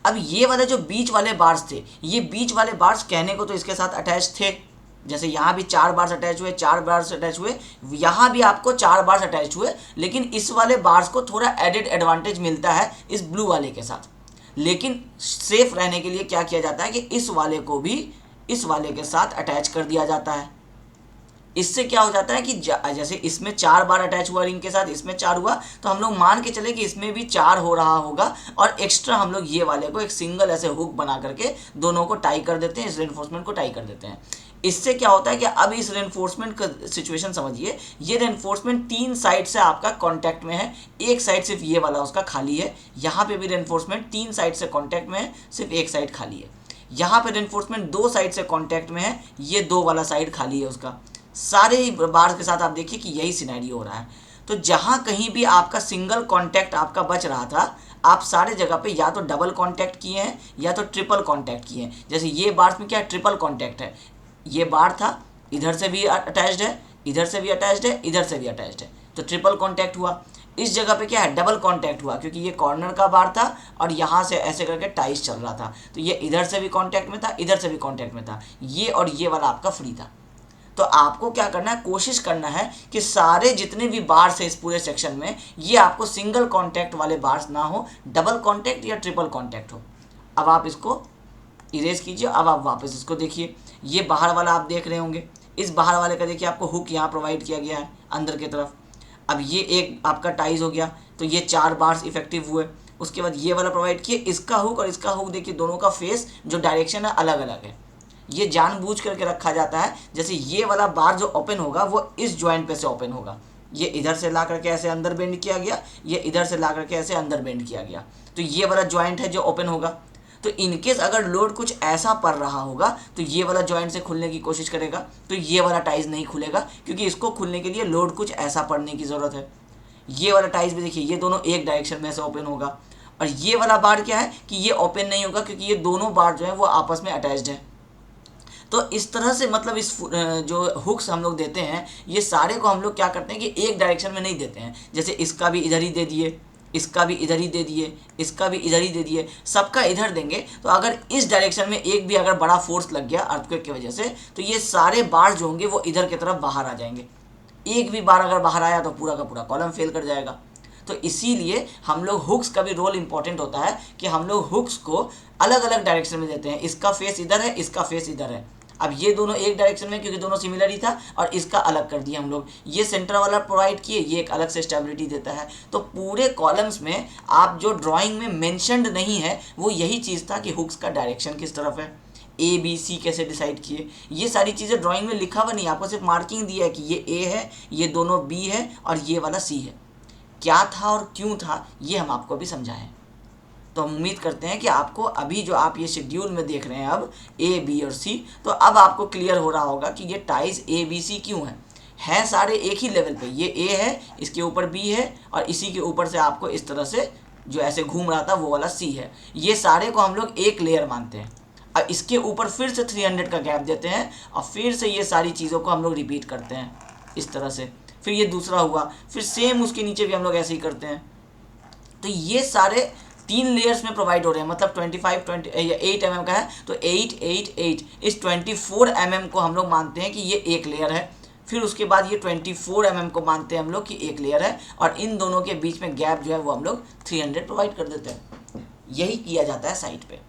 Speaker 1: अब ये वाले जो बीच वाले बार्स थे, ये बीच वाले बार्स कहने को तो इसके साथ अटैच थे, जैसे यहाँ भी 4 बार्स अटैच हुए, 4 बार्स अटैच हुए, यहाँ भी आपको 4 बार्स अटैच हुए, लेकिन इस वाले बार्स को थोड़ा एडेड एडवांटेज मिलता है इस ब्लू वाले के साथ। लेकिन सेफ रहने के लिए क्या किया जाता है कि इस वाले को भी इस वाले के साथ अटैच कर दिया जाता है। इससे क्या हो जाता है कि जैसे इसमें 4 बार अटैच हुआ रिंग के साथ, इसमें 4 हुआ, तो हम लोग मान के चले कि इसमें भी 4 हो रहा होगा, और एक्स्ट्रा हम लोग ये वाले को एक सिंगल ऐसे हुक बना करके दोनों को टाई कर देते हैं, इस रेनफोर्समेंट को टाई कर देते हैं। इससे क्या होता है कि अब इस रेनफोर्समेंट का सिचुएशन समझिए, ये रेनफोर्समेंट 3 साइड से आपका कांटेक्ट में है, एक साइड सिर्फ ये वाला उसका खाली है, यहाँ पे भी रेनफोर्समेंट 3 साइड से कांटेक्ट में है, सिर्फ एक साइड खाली है। यहाँ पे रेनफोर्समेंट 2 साइड से कांटेक्ट में है, ये 2 वाला साइड खाली है उसका। सारे ही बार्स के साथ आप देखिए कि यही सिनेरियो हो रहा है। तो जहाँ कहीं भी आपका सिंगल कांटेक्ट आपका बच रहा था, आप सारे जगह पे या तो डबल कांटेक्ट किए हैं या तो ट्रिपल कांटेक्ट किए हैं। जैसे ये बार्स में क्या है, ट्रिपल कांटेक्ट है, ये बार था, इधर से भी अटैच्ड है, इधर से भी अटैच्ड है, इधर से भी अटैच्ड है, तो ट्रिपल कांटेक्ट हुआ। इस जगह पे क्या है, डबल कांटेक्ट हुआ, क्योंकि ये कॉर्नर का बार था और यहाँ से ऐसे करके टाइस चल रहा था, तो ये इधर से भी कांटेक्ट में था, इधर से भी कांटेक्ट में था, ये और ये वाला आपका फ्री था। तो आपको क्या करना है, कोशिश करना है कि सारे जितने भी बार्स है इस पूरे सेक्शन में, ये आपको सिंगल कांटेक्ट वाले बार्स ना हो, डबल कांटेक्ट या ट्रिपल कांटेक्ट हो। अब आप इसको इरेज कीजिए, अब आप वापस इसको देखिए, ये बाहर वाला आप देख रहे होंगे, इस बाहर वाले का देखिए आपको हुक यहाँ प्रोवाइड किया गया है अंदर की तरफ। अब ये एक आपका टाइज हो गया, तो ये 4 बार्स इफेक्टिव हुए। उसके बाद ये वाला प्रोवाइड किए, इसका हुक और इसका हुक देखिए, दोनों का फेस जो डायरेक्शन है अलग अलग है। ये जानबूझ करके रखा जाता है, जैसे ये वाला बार जो ओपन होगा वो इस जॉइंट पे से ओपन होगा, ये इधर से ला करके ऐसे अंदर बेंड किया गया, ये इधर से ला करके ऐसे अंदर बेंड किया गया, तो ये वाला जॉइंट है जो ओपन होगा। तो इनकेस अगर लोड कुछ ऐसा पड़ रहा होगा तो ये वाला जॉइंट से खुलने की कोशिश करेगा, तो ये वाला टाइज नहीं खुलेगा, क्योंकि इसको खुलने के लिए लोड कुछ ऐसा पड़ने की ज़रूरत है। ये वाला टाइज भी देखिए, ये दोनों एक डायरेक्शन में से ओपन होगा, और ये वाला बार क्या है कि ये ओपन नहीं होगा क्योंकि ये दोनों बार जो है वो आपस में अटैच्ड है। तो इस तरह से मतलब इस जो हुक्स हम लोग देते हैं ये सारे को हम लोग क्या करते हैं कि एक डायरेक्शन में नहीं देते हैं। जैसे इसका भी इधर ही दे दिए, इसका भी इधर ही दे दिए, इसका भी इधर ही दे दिए, सबका इधर देंगे। तो अगर इस डायरेक्शन में एक भी अगर बड़ा फोर्स लग गया अर्थक्वेक की वजह से तो ये सारे बार जो होंगे वो इधर की तरफ बाहर आ जाएंगे। एक भी बार अगर बाहर आया तो पूरा का पूरा कॉलम फेल कर जाएगा। तो इसीलिए हम लोग हुक्स का भी रोल इंपॉर्टेंट होता है कि हम लोग हुक्स को अलग अलग डायरेक्शन में देते हैं। इसका फेस इधर है, इसका फेस इधर है। अब ये दोनों एक डायरेक्शन में क्योंकि दोनों सिमिलर ही था और इसका अलग कर दिया हम लोग। ये सेंटर वाला प्रोवाइड किए, ये एक अलग से स्टेबिलिटी देता है। तो पूरे कॉलम्स में आप जो ड्राइंग में मेंशन्ड नहीं है वो यही चीज़ था कि हुक्स का डायरेक्शन किस तरफ है, ए बी सी कैसे डिसाइड किए। ये सारी चीज़ें ड्राइंग में लिखा हुआ नहीं, आपको सिर्फ मार्किंग दिया है कि ये ए है, ये दोनों बी है और ये वाला सी है। क्या था और क्यों था ये हम आपको भी समझाएं। तो हम उम्मीद करते हैं कि आपको अभी जो आप ये शेड्यूल में देख रहे हैं अब ए बी और सी, तो अब आपको क्लियर हो रहा होगा कि ये टाइज ए बी सी क्यों हैं सारे एक ही लेवल पे। ये ए है, इसके ऊपर बी है और इसी के ऊपर से आपको इस तरह से जो ऐसे घूम रहा था वो वाला सी है। ये सारे को हम लोग एक लेयर मानते हैं और इसके ऊपर फिर से 300 का गैप देते हैं और फिर से ये सारी चीज़ों को हम लोग रिपीट करते हैं इस तरह से। फिर ये दूसरा हुआ, फिर सेम उसके नीचे भी हम लोग ऐसे ही करते हैं। तो ये सारे 3 लेयर्स में प्रोवाइड हो रहे हैं, मतलब 8 mm का है तो 8 8 8 इस 24 mm को हम लोग मानते हैं कि ये एक लेयर है। फिर उसके बाद ये 24 mm को मानते हैं हम लोग कि एक लेयर है और इन दोनों के बीच में गैप जो है वो हम लोग 300 प्रोवाइड कर देते हैं। यही किया जाता है साइट पे।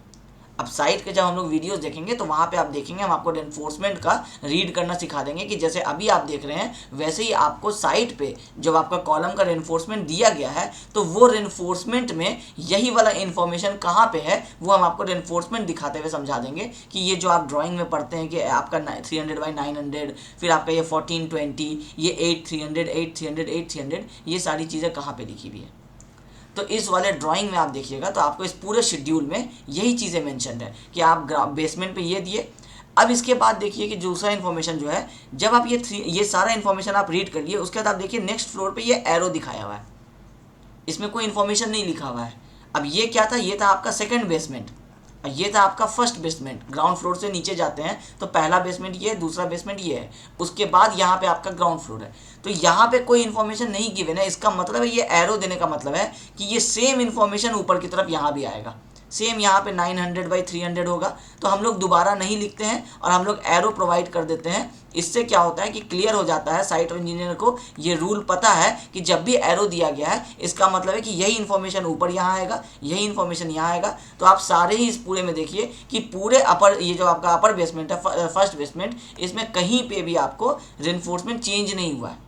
Speaker 1: अब साइट के जब हम लोग वीडियोस देखेंगे तो वहाँ पे आप देखेंगे हम आपको रेनफोर्समेंट का रीड करना सिखा देंगे कि जैसे अभी आप देख रहे हैं वैसे ही आपको साइट पे जब आपका कॉलम का रेनफोर्समेंट दिया गया है तो वो रेनफोर्समेंट में यही वाला इन्फॉर्मेशन कहाँ पे है वो हम आपको रेनफोर्समेंट दिखाते हुए समझा देंगे कि ये जो आप ड्राइंग में पढ़ते हैं कि आपका 300/900, फिर आपका ये 1420, ये 8 300 8 300 8 300, ये सारी चीज़ें कहाँ पर लिखी हुई है। तो इस वाले ड्राइंग में आप देखिएगा तो आपको इस पूरे शेड्यूल में यही चीज़ें मेंशन है कि आप बेसमेंट पे ये दिए। अब इसके बाद देखिए कि दूसरा इन्फॉर्मेशन जो है, जब आप ये सारा इन्फॉर्मेशन आप रीड कर लिए उसके बाद आप देखिए नेक्स्ट फ्लोर पे ये एरो दिखाया हुआ है, इसमें कोई इन्फॉर्मेशन नहीं लिखा हुआ है। अब ये क्या था, ये था आपका सेकेंड बेसमेंट और ये था आपका फर्स्ट बेसमेंट। ग्राउंड फ्लोर से नीचे जाते हैं तो पहला बेसमेंट ये है, दूसरा बेसमेंट ये है, उसके बाद यहाँ पे आपका ग्राउंड फ्लोर है। तो यहाँ पे कोई इन्फॉर्मेशन नहीं गिवन है, इसका मतलब है ये एरो देने का मतलब है कि ये सेम इन्फॉर्मेशन ऊपर की तरफ यहाँ भी आएगा। सेम यहाँ पे 900/300 होगा तो हम लोग दोबारा नहीं लिखते हैं और हम लोग एरो प्रोवाइड कर देते हैं। इससे क्या होता है कि क्लियर हो जाता है साइट इंजीनियर को, ये रूल पता है कि जब भी एरो दिया गया है इसका मतलब है कि यही इन्फॉर्मेशन ऊपर यहाँ आएगा, यही इन्फॉर्मेशन यहाँ आएगा। तो आप सारे ही इस पूरे में देखिए कि पूरे अपर, ये जो आपका अपर बेसमेंट है फर्स्ट बेसमेंट, इसमें कहीं पे भी आपको रेनफोर्समेंट चेंज नहीं हुआ है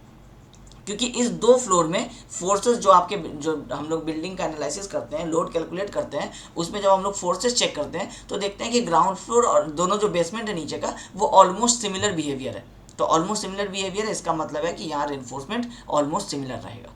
Speaker 1: क्योंकि इस 2 फ्लोर में फोर्सेस जो आपके जो हम लोग बिल्डिंग का एनालिसिस करते हैं, लोड कैलकुलेट करते हैं, उसमें जब हम लोग फोर्सेस चेक करते हैं तो देखते हैं कि ग्राउंड फ्लोर और दोनों जो बेसमेंट है नीचे का वो ऑलमोस्ट सिमिलर बिहेवियर है। तो ऑलमोस्ट सिमिलर बिहेवियर है, इसका मतलब है कि यहाँ रेनफोर्समेंट ऑलमोस्ट सिमिलर रहेगा।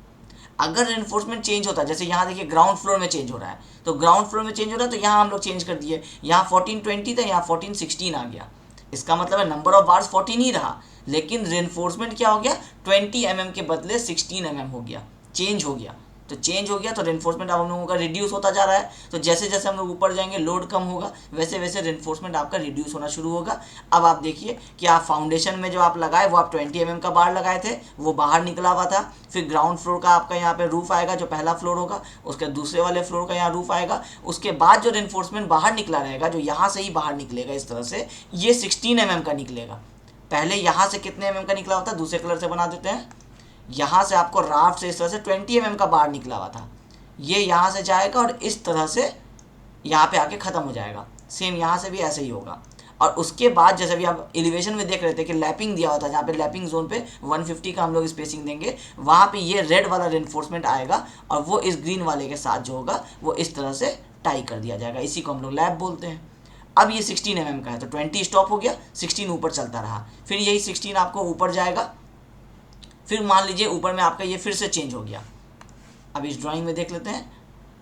Speaker 1: अगर रेनफोर्समेंट चेंज होता है, जैसे यहाँ देखिए ग्राउंड फ्लोर में चेंज हो रहा है, तो ग्राउंड फ्लोर में चेंज हो रहा है तो यहाँ हम लोग चेंज कर दिए, यहाँ 1420 था, यहाँ 1416 आ गया। इसका मतलब है नंबर ऑफ बार्स 14 ही रहा लेकिन रेनफोर्समेंट क्या हो गया, 20 mm के बदले 16 mm हो गया, चेंज हो गया। तो चेंज हो गया तो रेनफोर्समेंट अब हम लोगों का रिड्यूस होता जा रहा है। तो जैसे जैसे हम लोग ऊपर जाएंगे लोड कम होगा, वैसे वैसे रेनफोर्समेंट आपका रिड्यूस होना शुरू होगा। अब आप देखिए कि आप फाउंडेशन में जो आप लगाए वो आप 20 mm का बार लगाए थे, वो बाहर निकला हुआ था। फिर ग्राउंड फ्लोर का आपका यहाँ पे रूफ आएगा, जो पहला फ्लोर होगा, उसके दूसरे वाले फ्लोर का यहाँ रूफ आएगा। उसके बाद जो रेनफोर्समेंट बाहर निकला रहेगा, जो यहाँ से ही बाहर निकलेगा इस तरह से, ये 16 mm का निकलेगा। पहले यहाँ से कितने mm का निकला होता है, दूसरे कलर से बना देते हैं। यहाँ से आपको राफ्ट से इस तरह से 20 mm का बार निकला हुआ था, ये यहाँ से जाएगा और इस तरह से यहाँ पे आके ख़त्म हो जाएगा। सेम यहाँ से भी ऐसे ही होगा। और उसके बाद जैसे भी आप एलिवेशन में देख रहे थे कि लैपिंग दिया होता है, जहाँ पे लैपिंग जोन पे 150 का हम लोग स्पेसिंग देंगे, वहाँ पे ये रेड वाला रेनफोर्समेंट आएगा और वो इस ग्रीन वाले के साथ जो होगा वो इस तरह से टाई कर दिया जाएगा। इसी को हम लोग लैप बोलते हैं। अब ये 16 mm का है तो 20 स्टॉप हो गया, 16 ऊपर चलता रहा, फिर यही 16 आपको ऊपर जाएगा, फिर मान लीजिए ऊपर में आपका ये फिर से चेंज हो गया। अब इस ड्राइंग में देख लेते हैं,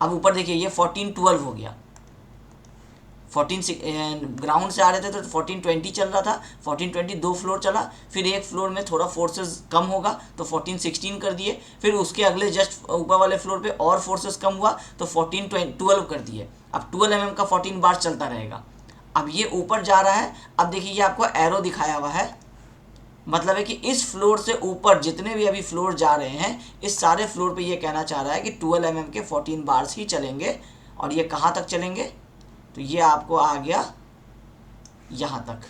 Speaker 1: अब ऊपर देखिए ये 1412 हो गया, ग्राउंड से आ रहे थे तो 1420 चल रहा था, 1420 2 फ्लोर चला, फिर एक फ्लोर में थोड़ा फोर्सेस कम होगा तो 1416 कर दिए, फिर उसके अगले जस्ट ऊपर वाले फ्लोर पे और फोर्सेस कम हुआ तो 1412 कर दिए। अब 12 mm का 14 बार चलता रहेगा। अब ये ऊपर जा रहा है। अब देखिए ये आपको एरो दिखाया हुआ है, मतलब है कि इस फ्लोर से ऊपर जितने भी अभी फ्लोर जा रहे हैं इस सारे फ्लोर पे ये कहना चाह रहा है कि 12 mm के 14 बार्स ही चलेंगे। और ये कहाँ तक चलेंगे, तो ये आपको आ गया यहाँ तक।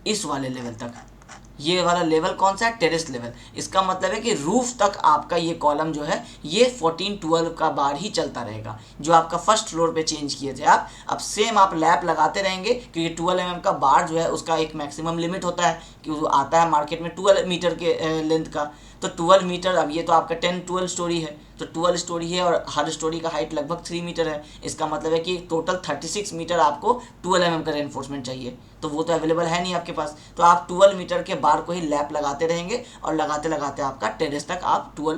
Speaker 1: इस वाले लेवल तक। ये वाला लेवल कौन सा है, टेरेस लेवल। इसका मतलब है कि रूफ तक आपका ये कॉलम जो है ये 1412 का बार ही चलता रहेगा, जो आपका फर्स्ट फ्लोर पे चेंज किए थे आप। अब सेम आप लैप लगाते रहेंगे क्योंकि 12 mm का बार जो है उसका एक मैक्सिमम लिमिट होता है कि वो आता है मार्केट में 12 मीटर के लेंथ का। तो 12 मीटर, अब ये तो आपका 10-12 स्टोरी है तो 12 स्टोरी है और हर स्टोरी का हाइट लगभग 3 मीटर है। इसका मतलब है कि टोटल 36 मीटर आपको 12 mm का रेनफोर्समेंट चाहिए, तो वो तो अवेलेबल है नहीं आपके पास। तो आप 12 मीटर के बार को ही लैप लगाते रहेंगे और लगाते लगाते आपका टेरेस तक आप 12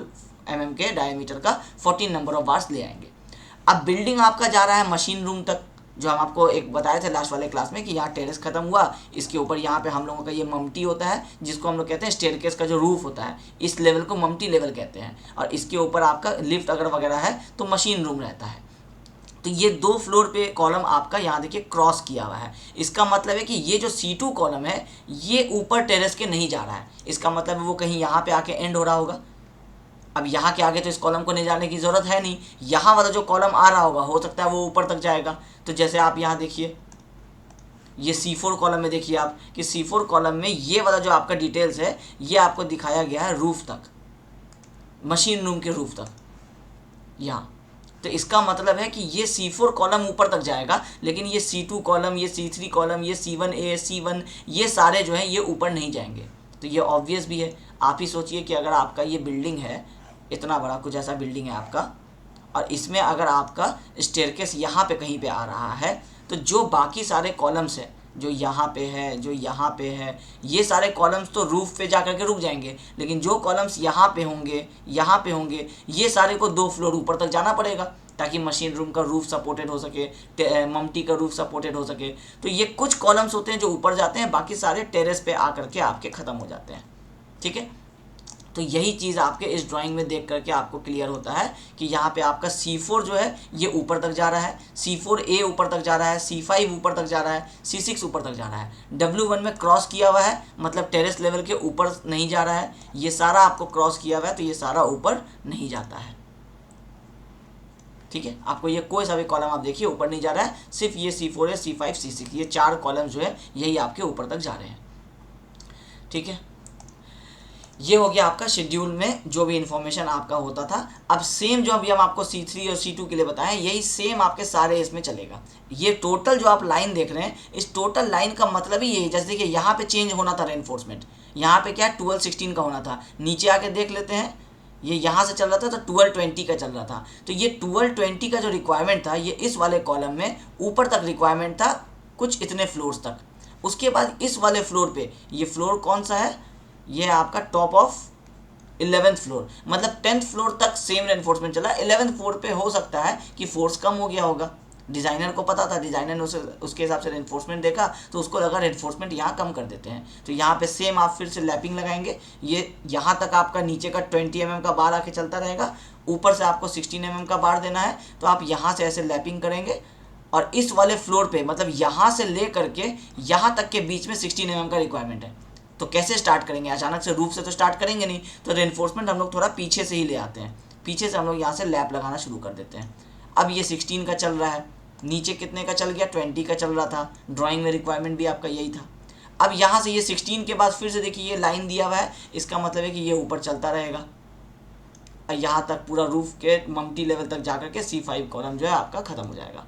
Speaker 1: mm के डायमीटर का 14 नंबर ऑफ बार्स ले आएंगे। अब बिल्डिंग आपका जा रहा है मशीन रूम तक, जो हम आपको एक बताए थे लास्ट वाले क्लास में कि यहाँ टेरेस खत्म हुआ, इसके ऊपर यहाँ पे हम लोगों का ये ममटी होता है जिसको हम लोग कहते हैं स्टेयरकेस का जो रूफ होता है, इस लेवल को ममटी लेवल कहते हैं। और इसके ऊपर आपका लिफ्ट अगर वगैरह है तो मशीन रूम रहता है। तो ये 2 फ्लोर पे कॉलम आपका यहाँ देखिए क्रॉस किया हुआ है। इसका मतलब है कि ये जो C2 कॉलम है ये ऊपर टेरेस के नहीं जा रहा है। इसका मतलब है वो कहीं यहाँ पे आके एंड हो रहा होगा। अब यहाँ के आगे तो इस कॉलम को नहीं जाने की ज़रूरत है नहीं, यहाँ वाला जो कॉलम आ रहा होगा हो सकता है वो ऊपर तक जाएगा। तो जैसे आप यहाँ देखिए ये C4 कॉलम में देखिए आप कि C4 कॉलम में ये वाला जो आपका डिटेल्स है ये आपको दिखाया गया है रूफ तक, मशीन रूम के रूफ तक यहाँ। तो इसका मतलब है कि ये C4 कॉलम ऊपर तक जाएगा, लेकिन ये C2 कॉलम, ये C3 कॉलम, ये C1A, C1 ये सारे जो हैं ये ऊपर नहीं जाएंगे। तो ये ऑब्वियस भी है। आप ही सोचिए कि अगर आपका ये बिल्डिंग है, इतना बड़ा कुछ ऐसा बिल्डिंग है आपका, और इसमें अगर आपका स्टेयरकेस यहाँ पे कहीं पे आ रहा है तो जो बाकी सारे कॉलम्स हैं जो यहाँ पे है, जो यहाँ पे है, ये सारे कॉलम्स तो रूफ पे जा कर के रुक जाएंगे, लेकिन जो कॉलम्स यहाँ पे होंगे ये सारे को 2 फ्लोर ऊपर तक जाना पड़ेगा ताकि मशीन रूम का रूफ सपोर्टेड हो सके, ममटी का रूफ सपोर्टेड हो सके। तो ये कुछ कॉलम्स होते हैं जो ऊपर जाते हैं, बाकी सारे टेरेस पे आकर के आपके ख़त्म हो जाते हैं। ठीक है, तो यही चीज़ आपके इस ड्राइंग में देख करके आपको क्लियर होता है कि यहाँ पे आपका C4 जो है ये ऊपर तक जा रहा है, C4A ऊपर तक जा रहा है, C5 ऊपर तक जा रहा है, C6 ऊपर तक जा रहा है। W1 में क्रॉस किया हुआ है, मतलब टेरेस लेवल के ऊपर नहीं जा रहा है। ये सारा आपको क्रॉस किया हुआ है तो ये सारा ऊपर नहीं जाता है। ठीक है, आपको ये कोई सा भी कॉलम आप देखिए ऊपर नहीं जा रहा है, सिर्फ ये C4A, C5, C6 ये 4 कॉलम जो है यही आपके ऊपर तक जा रहे हैं। ठीक है, ये हो गया आपका शेड्यूल में जो भी इंफॉर्मेशन आपका होता था। अब सेम जो अभी हम आपको C3 और C2 के लिए बताएं यही सेम आपके सारे इसमें चलेगा। ये टोटल जो आप लाइन देख रहे हैं इस टोटल लाइन का मतलब ही यही, जैसे देखिए यहाँ पे चेंज होना था रेनफोर्समेंट, यहाँ पे क्या 1216 का होना था, नीचे आके देख लेते हैं ये यहाँ से चल रहा था तो 1220 का चल रहा था। तो ये 1220 का जो रिक्वायरमेंट था ये इस वाले कॉलम में ऊपर तक रिक्वायरमेंट था कुछ इतने फ्लोर्स तक। उसके बाद इस वाले फ्लोर पे, ये फ्लोर कौन सा है, ये आपका टॉप ऑफ 11th फ्लोर, मतलब 10th फ्लोर तक सेम रेनफोर्समेंट चला। 11th फ्लोर पे हो सकता है कि फोर्स कम हो गया होगा, डिज़ाइनर को पता था, डिज़ाइनर ने उसके हिसाब से रेनफोर्समेंट देखा तो उसको लगा रेनफोर्समेंट यहाँ कम कर देते हैं। तो यहाँ पे सेम आप फिर से लैपिंग लगाएंगे, ये यहाँ तक आपका नीचे का 20 mm का बार आके चलता रहेगा, ऊपर से आपको 16 mm का बार देना है। तो आप यहाँ से ऐसे लैपिंग करेंगे और इस वाले फ्लोर पे मतलब यहाँ से ले करके यहाँ तक के बीच में 16 mm का रिक्वायरमेंट है। तो कैसे स्टार्ट करेंगे, अचानक से रूफ से तो स्टार्ट करेंगे नहीं, तो रेनफोर्समेंट हम लोग थोड़ा पीछे से ही ले आते हैं, पीछे से हम लोग यहाँ से लैप लगाना शुरू कर देते हैं। अब ये 16 का चल रहा है, नीचे कितने का चल गया, 20 का चल रहा था, ड्राइंग में रिक्वायरमेंट भी आपका यही था। अब यहाँ से ये 16 के बाद फिर से देखिए ये लाइन दिया हुआ है, इसका मतलब है कि ये ऊपर चलता रहेगा यहाँ तक पूरा रूफ के ममटी लेवल तक जाकर के C5 कॉलम जो है आपका ख़त्म हो जाएगा।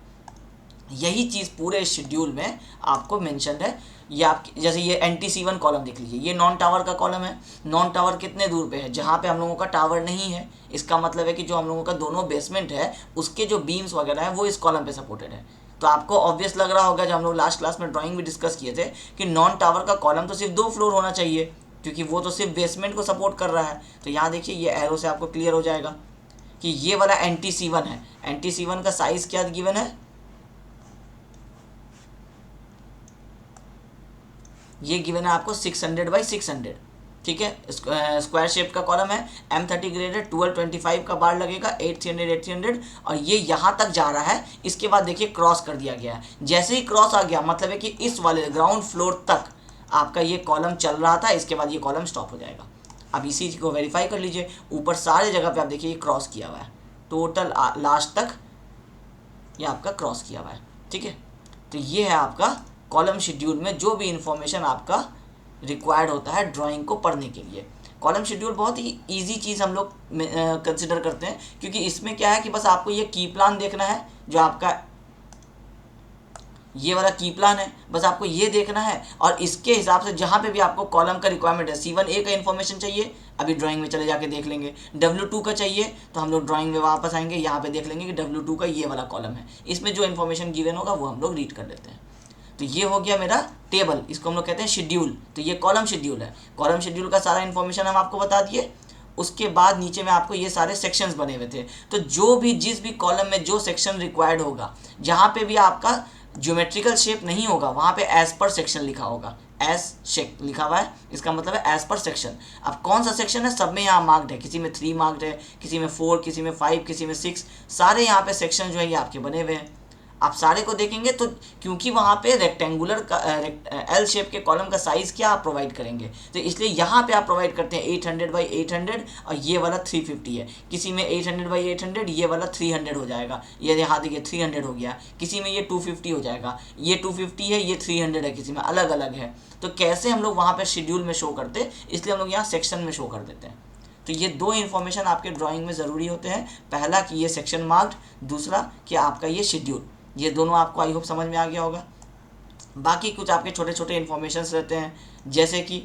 Speaker 1: यही चीज़ पूरे शेड्यूल में आपको मेंशन है। ये आप जैसे ये NT-C1 कॉलम देख लीजिए, ये नॉन टावर का कॉलम है। नॉन टावर कितने दूर पे है, जहाँ पे हम लोगों का टावर नहीं है। इसका मतलब है कि जो हम लोगों का दोनों बेसमेंट है उसके जो बीम्स वगैरह है वो इस कॉलम पे सपोर्टेड है। तो आपको ऑब्वियस लग रहा होगा, जब हम लोग लास्ट क्लास में ड्राइंग भी डिस्कस किए थे कि नॉन टावर का कॉलम तो सिर्फ 2 फ्लोर होना चाहिए क्योंकि वो तो सिर्फ बेसमेंट को सपोर्ट कर रहा है। तो यहाँ देखिए ये एरो से आपको क्लियर हो जाएगा कि ये वाला NT-C1 है, NT-C1 का साइज क्या गिवन है, ये गिवन है आपको 600/600, ठीक है। स्क्वायर शेप का कॉलम है, M30 ग्रेडेड, 1225 का बार लगेगा, 800 और ये यहाँ तक जा रहा है। इसके बाद देखिए क्रॉस कर दिया गया है, जैसे ही क्रॉस आ गया मतलब है कि इस वाले ग्राउंड फ्लोर तक आपका ये कॉलम चल रहा था, इसके बाद ये कॉलम स्टॉप हो जाएगा। अब इसी चीज़ को वेरीफाई कर लीजिए, ऊपर सारे जगह पे आप देखिए ये क्रॉस किया हुआ है, टोटल लास्ट तक ये आपका क्रॉस किया हुआ है, ठीक है। तो ये है आपका कॉलम शेड्यूल में जो भी इंफॉर्मेशन आपका रिक्वायर्ड होता है ड्राइंग को पढ़ने के लिए। कॉलम शेड्यूल बहुत ही इजी चीज़ हम लोग कंसिडर करते हैं, क्योंकि इसमें क्या है कि बस आपको ये की प्लान देखना है, जो आपका ये वाला की प्लान है, बस आपको ये देखना है और इसके हिसाब से जहाँ पे भी आपको कॉलम का रिक्वायरमेंट है, C1A का इन्फॉर्मेशन चाहिए, अभी ड्राइंग में चले जाके देख लेंगे। W2 का चाहिए तो हम लोग ड्राइंग में वापस आएंगे, यहाँ पे देख लेंगे कि W2 का ये वाला कॉलम है, इसमें जो इन्फॉर्मेशन गिवन होगा वो हम लोग रीड कर लेते हैं। तो ये हो गया मेरा टेबल, इसको हम लोग कहते हैं शेड्यूल। तो ये कॉलम शेड्यूल है, कॉलम शेड्यूल का सारा इन्फॉर्मेशन हम आपको बता दिए। उसके बाद नीचे में आपको ये सारे सेक्शंस बने हुए थे, तो जो भी जिस भी कॉलम में जो सेक्शन रिक्वायर्ड होगा, जहाँ पे भी आपका ज्योमेट्रिकल शेप नहीं होगा वहाँ पे एज पर सेक्शन लिखा होगा, एज शेक लिखा हुआ है, इसका मतलब है एज पर सेक्शन। अब कौन सा सेक्शन है, सब में यहाँ मार्क्ड है, किसी में 3 मार्क्ड है, किसी में 4, किसी में 5, किसी में 6, सारे यहाँ पे सेक्शन जो है ये आपके बने हुए हैं। आप सारे को देखेंगे तो क्योंकि वहाँ पे रेक्टेंगुलर का एल शेप के कॉलम का साइज़ क्या आप प्रोवाइड करेंगे, तो इसलिए यहाँ पे आप प्रोवाइड करते हैं 800/800 और ये वाला 350 है, किसी में 800/800, ये वाला 300 हो जाएगा, ये यहाँ देखिए 300 हो गया, किसी में ये 250 हो जाएगा, ये 250 है, ये 300 है, किसी में अलग अलग है। तो कैसे हम लोग वहाँ पर शेड्यूल में शो करते, इसलिए हम लोग यहाँ सेक्शन में शो कर देते हैं। तो ये 2 इन्फॉर्मेशन आपके ड्राइंग में ज़रूरी होते हैं, पहला कि ये सेक्शन मार्क्ड, दूसरा कि आपका ये शेड्यूल। ये दोनों आपको आई होप समझ में आ गया होगा। बाकी कुछ आपके छोटे छोटे इन्फॉर्मेशंस रहते हैं, जैसे कि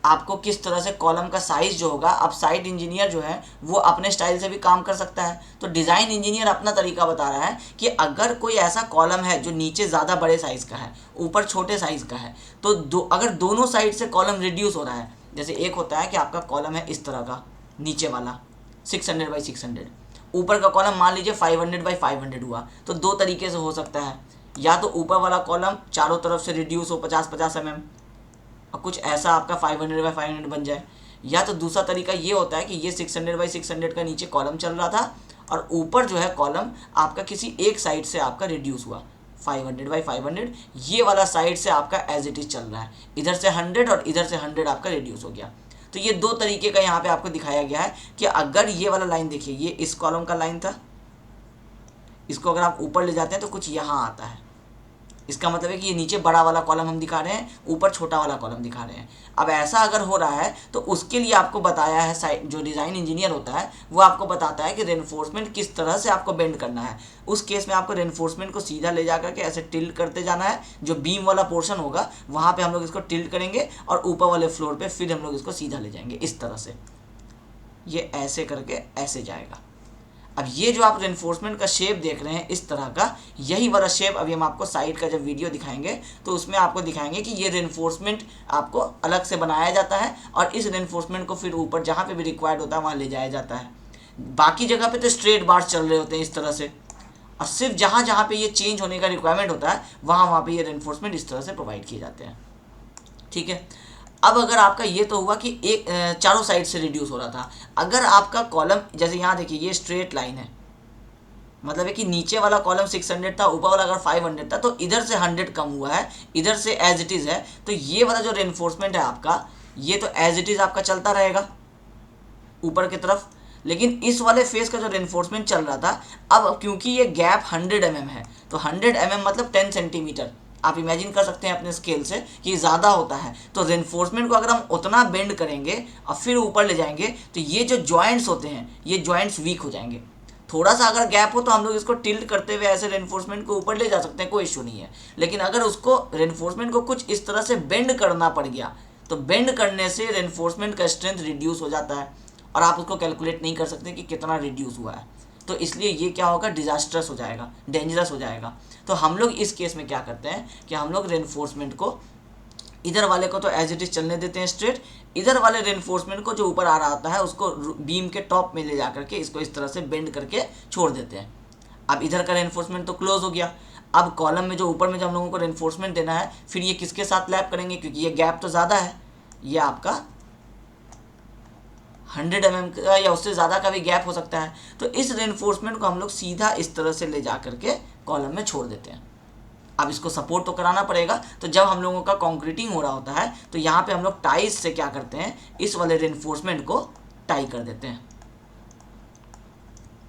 Speaker 1: आपको किस तरह से कॉलम का साइज़ जो होगा, अब साइट इंजीनियर जो है वो अपने स्टाइल से भी काम कर सकता है, तो डिज़ाइन इंजीनियर अपना तरीका बता रहा है कि अगर कोई ऐसा कॉलम है जो नीचे ज़्यादा बड़े साइज़ का है, ऊपर छोटे साइज़ का है, तो अगर दोनों साइड से कॉलम रिड्यूस हो रहा है, जैसे एक होता है कि आपका कॉलम है इस तरह का, नीचे वाला 600/600, ऊपर का कॉलम मान लीजिए 500/500 हुआ, तो 2 तरीके से हो सकता है, या तो ऊपर वाला कॉलम चारों तरफ से रिड्यूस हो 50-50 mm और कुछ ऐसा आपका 500/500 बन जाए, या तो दूसरा तरीका ये होता है कि ये 600/600 का नीचे कॉलम चल रहा था और ऊपर जो है कॉलम आपका किसी एक साइड से आपका रिड्यूस हुआ 500/500, ये वाला साइड से आपका एज इट इज़ चल रहा है, इधर से 100 और इधर से 100 आपका रिड्यूस हो गया। तो ये 2 तरीके का यहाँ पे आपको दिखाया गया है कि अगर ये वाला लाइन देखिए, ये इस कॉलम का लाइन था, इसको अगर आप ऊपर ले जाते हैं तो कुछ यहाँ आता है, इसका मतलब है कि ये नीचे बड़ा वाला कॉलम हम दिखा रहे हैं, ऊपर छोटा वाला कॉलम दिखा रहे हैं। अब ऐसा अगर हो रहा है तो उसके लिए आपको बताया है, जो डिज़ाइन इंजीनियर होता है वो आपको बताता है कि रेनफोर्समेंट किस तरह से आपको बेंड करना है। उस केस में आपको रेनफोर्समेंट को सीधा ले जाकर के ऐसे टिल्ट करते जाना है, जो बीम वाला पोर्शन होगा वहाँ पर हम लोग इसको टिल्ट करेंगे और ऊपर वाले फ्लोर पर फिर हम लोग इसको सीधा ले जाएंगे, इस तरह से ये ऐसे करके ऐसे जाएगा। अब ये जो आप रेनफोर्समेंट का शेप देख रहे हैं इस तरह का, यही वाला शेप अभी हम आपको साइड का जब वीडियो दिखाएंगे तो उसमें आपको दिखाएंगे कि ये रेनफोर्समेंट आपको अलग से बनाया जाता है और इस रेनफोर्समेंट को फिर ऊपर जहाँ पे भी रिक्वायर्ड होता है वहाँ ले जाया जाता है। बाकी जगह पे तो स्ट्रेट बार्स चल रहे होते हैं इस तरह से, और सिर्फ जहाँ जहाँ पे ये चेंज होने का रिक्वायरमेंट होता है वहाँ पे ये रेनफोर्समेंट इस तरह से प्रोवाइड किए जाते हैं, ठीक है। अब अगर आपका ये तो हुआ कि एक चारों साइड से रिड्यूस हो रहा था, अगर आपका कॉलम जैसे यहाँ देखिए ये स्ट्रेट लाइन है, मतलब है कि नीचे वाला कॉलम 600 था, ऊपर वाला अगर 500 था, तो इधर से 100 कम हुआ है, इधर से एज इट इज़ है, तो ये वाला जो रेनफोर्समेंट है आपका, ये तो एज इट इज़ आपका चलता रहेगा ऊपर की तरफ। लेकिन इस वाले फेस का जो रेनफोर्समेंट चल रहा था, अब क्योंकि ये गैप 100 mm है, तो 100 mm मतलब 10 सेंटीमीटर, आप इमेजिन कर सकते हैं अपने स्केल से कि ज़्यादा होता है, तो रेनफोर्समेंट को अगर हम उतना बेंड करेंगे और फिर ऊपर ले जाएंगे तो ये जो जॉइंट्स होते हैं ये जॉइंट्स वीक हो जाएंगे। थोड़ा सा अगर गैप हो तो हम लोग इसको टिल्ट करते हुए ऐसे रेनफोर्समेंट को ऊपर ले जा सकते हैं, कोई इशू नहीं है। लेकिन अगर उसको रेनफोर्समेंट को कुछ इस तरह से बेंड करना पड़ गया तो बेंड करने से रेनफोर्समेंट का स्ट्रेंथ रिड्यूस हो जाता है और आप उसको कैलकुलेट नहीं कर सकते कि कितना रिड्यूस हुआ है, तो इसलिए ये क्या होगा, डिजास्टर्स हो जाएगा, डेंजरस हो जाएगा। तो हम लोग इस केस में क्या करते हैं कि हम लोग रेनफोर्समेंट को इधर वाले को तो एज इट इज चलने देते हैं स्ट्रेट, इधर वाले रेनफोर्समेंट को जो ऊपर आ रहा होता है उसको बीम के टॉप में ले जा करके इसको इस तरह से बेंड करके छोड़ देते हैं। अब इधर का रेनफोर्समेंट तो क्लोज हो गया। अब कॉलम में जो ऊपर में जो हम लोगों को रेनफोर्समेंट देना है, फिर ये किसके साथ लैप करेंगे, क्योंकि ये गैप तो ज़्यादा है, ये आपका 100 mm का या उससे ज़्यादा का भी गैप हो सकता है। तो इस रेनफोर्समेंट को हम लोग सीधा इस तरह से ले जा करके कॉलम में छोड़ देते हैं। अब इसको सपोर्ट तो कराना पड़ेगा, तो जब हम लोगों का कॉन्क्रीटिंग हो रहा होता है तो यहाँ पे हम लोग टाइज से क्या करते हैं, इस वाले रेनफोर्समेंट को टाई कर देते हैं।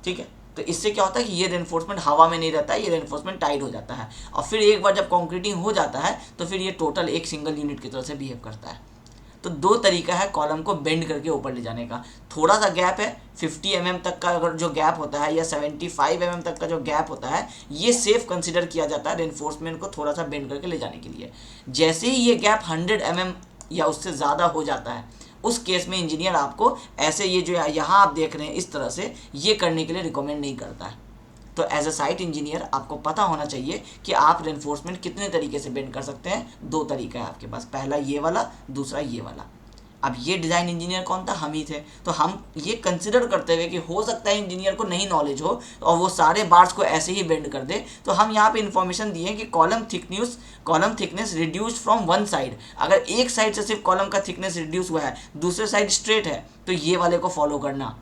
Speaker 1: ठीक है, तो इससे क्या होता है कि ये रेनफोर्समेंट हवा में नहीं रहता है, ये रेनफोर्समेंट टाइट हो जाता है, और फिर एक बार जब कॉन्क्रीटिंग हो जाता है तो फिर ये टोटल एक सिंगल यूनिट की तरह से बिहेव करता है। तो दो तरीका है कॉलम को बेंड करके ऊपर ले जाने का। थोड़ा सा गैप है, 50 mm तक का अगर जो गैप होता है या 75 mm तक का जो गैप होता है, ये सेफ कंसिडर किया जाता है रेनफोर्समेंट को थोड़ा सा बेंड करके ले जाने के लिए। जैसे ही ये गैप 100 mm या उससे ज़्यादा हो जाता है, उस केस में इंजीनियर आपको ऐसे ये जो यहाँ आप देख रहे हैं इस तरह से ये करने के लिए रिकमेंड नहीं करता है। तो एज अ साइट इंजीनियर आपको पता होना चाहिए कि आप रेनफोर्समेंट कितने तरीके से बेंड कर सकते हैं। दो तरीका है आपके पास, पहला ये वाला, दूसरा ये वाला। अब ये डिज़ाइन इंजीनियर कौन था, हम ही थे, तो हम ये कंसिडर करते हुए कि हो सकता है इंजीनियर को नहीं नॉलेज हो और वो सारे बार्स को ऐसे ही बेंड कर दे, तो हम यहाँ पे इन्फॉर्मेशन दिए कि column thickness reduce from one side. अगर एक साइड से सिर्फ कॉलम का थिकनेस रिड्यूस हुआ है, दूसरे साइड स्ट्रेट है, तो ये वाले को फॉलो करना।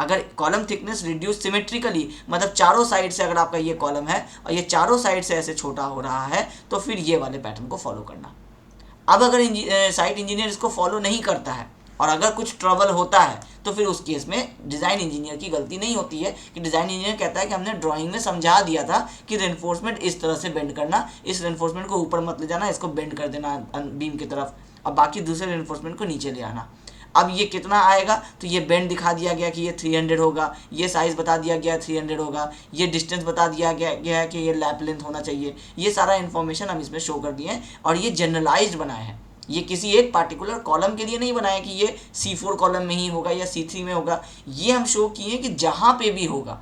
Speaker 1: अगर कॉलम थिकनेस रिड्यूस सिमेट्रिकली, मतलब चारों साइड से अगर आपका ये कॉलम है और ये चारों साइड से ऐसे छोटा हो रहा है, तो फिर ये वाले पैटर्न को फॉलो करना। अब अगर साइट इंजीनियर इसको फॉलो नहीं करता है और अगर कुछ ट्रबल होता है, तो फिर उस केस में डिज़ाइन इंजीनियर की गलती नहीं होती है कि डिज़ाइन इंजीनियर कहता है कि हमने ड्राइंग में समझा दिया था कि रेनफोर्समेंट इस तरह से बेंड करना, इस रेनफोर्समेंट को ऊपर मत ले जाना, इसको बेंड कर देना बीम की तरफ, और बाकी दूसरे रेनफोर्समेंट को नीचे ले आना। अब ये कितना आएगा, तो ये बेंड दिखा दिया गया कि ये 300 होगा, ये साइज़ बता दिया गया 300 होगा, ये डिस्टेंस बता दिया गया है कि ये लैप लेंथ होना चाहिए। ये सारा इन्फॉर्मेशन हम इसमें शो कर दिए हैं, और ये जनरलाइज्ड बनाए हैं। ये किसी एक पार्टिकुलर कॉलम के लिए नहीं बनाया कि ये C4 कॉलम में ही होगा या C3 में होगा। ये हम शो किए कि जहाँ पे भी होगा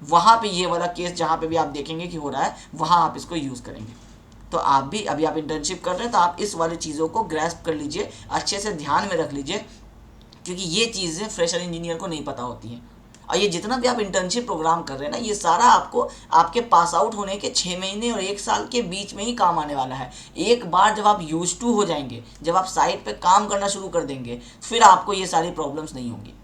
Speaker 1: वहाँ पे ये वाला केस जहाँ पे भी आप देखेंगे कि हो रहा है, वहाँ आप इसको यूज़ करेंगे। तो आप भी अभी आप इंटर्नशिप कर रहे हैं तो आप इस वाली चीज़ों को ग्रैस्प कर लीजिए, अच्छे से ध्यान में रख लीजिए, क्योंकि ये चीज़ें फ्रेशर इंजीनियर को नहीं पता होती हैं। और ये जितना भी आप इंटर्नशिप प्रोग्राम कर रहे हैं ना, ये सारा आपको आपके पास आउट होने के 6 महीने और 1 साल के बीच में ही काम आने वाला है। एक बार जब आप यूज टू हो जाएंगे, जब आप साइट पे काम करना शुरू कर देंगे, फिर आपको ये सारी प्रॉब्लम्स नहीं होंगी।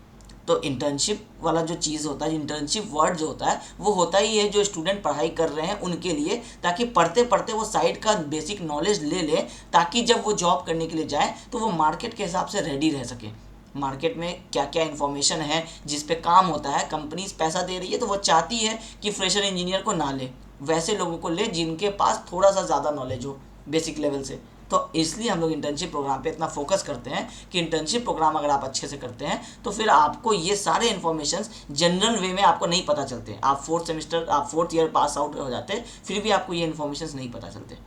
Speaker 1: तो इंटर्नशिप वाला जो चीज़ होता है, इंटर्नशिप वर्ड जो होता है, वो होता ही है जो स्टूडेंट पढ़ाई कर रहे हैं उनके लिए, ताकि पढ़ते पढ़ते वो साइट का बेसिक नॉलेज ले लें, ताकि जब वो जॉब करने के लिए जाएँ तो वो मार्केट के हिसाब से रेडी रह सकें। मार्केट में क्या क्या इन्फॉर्मेशन है जिस पे काम होता है, कंपनीज पैसा दे रही है तो वो चाहती है कि फ्रेशर इंजीनियर को ना ले, वैसे लोगों को ले जिनके पास थोड़ा सा ज़्यादा नॉलेज हो बेसिक लेवल से। तो इसलिए हम लोग इंटर्नशिप प्रोग्राम पे इतना फोकस करते हैं कि इंटर्नशिप प्रोग्राम अगर आप अच्छे से करते हैं तो फिर आपको ये सारे इन्फॉर्मेशन जनरल वे में आपको नहीं पता चलते। आप 4th ईयर पास आउट हो जाते फिर भी आपको ये इन्फॉर्मेशन नहीं पता चलते।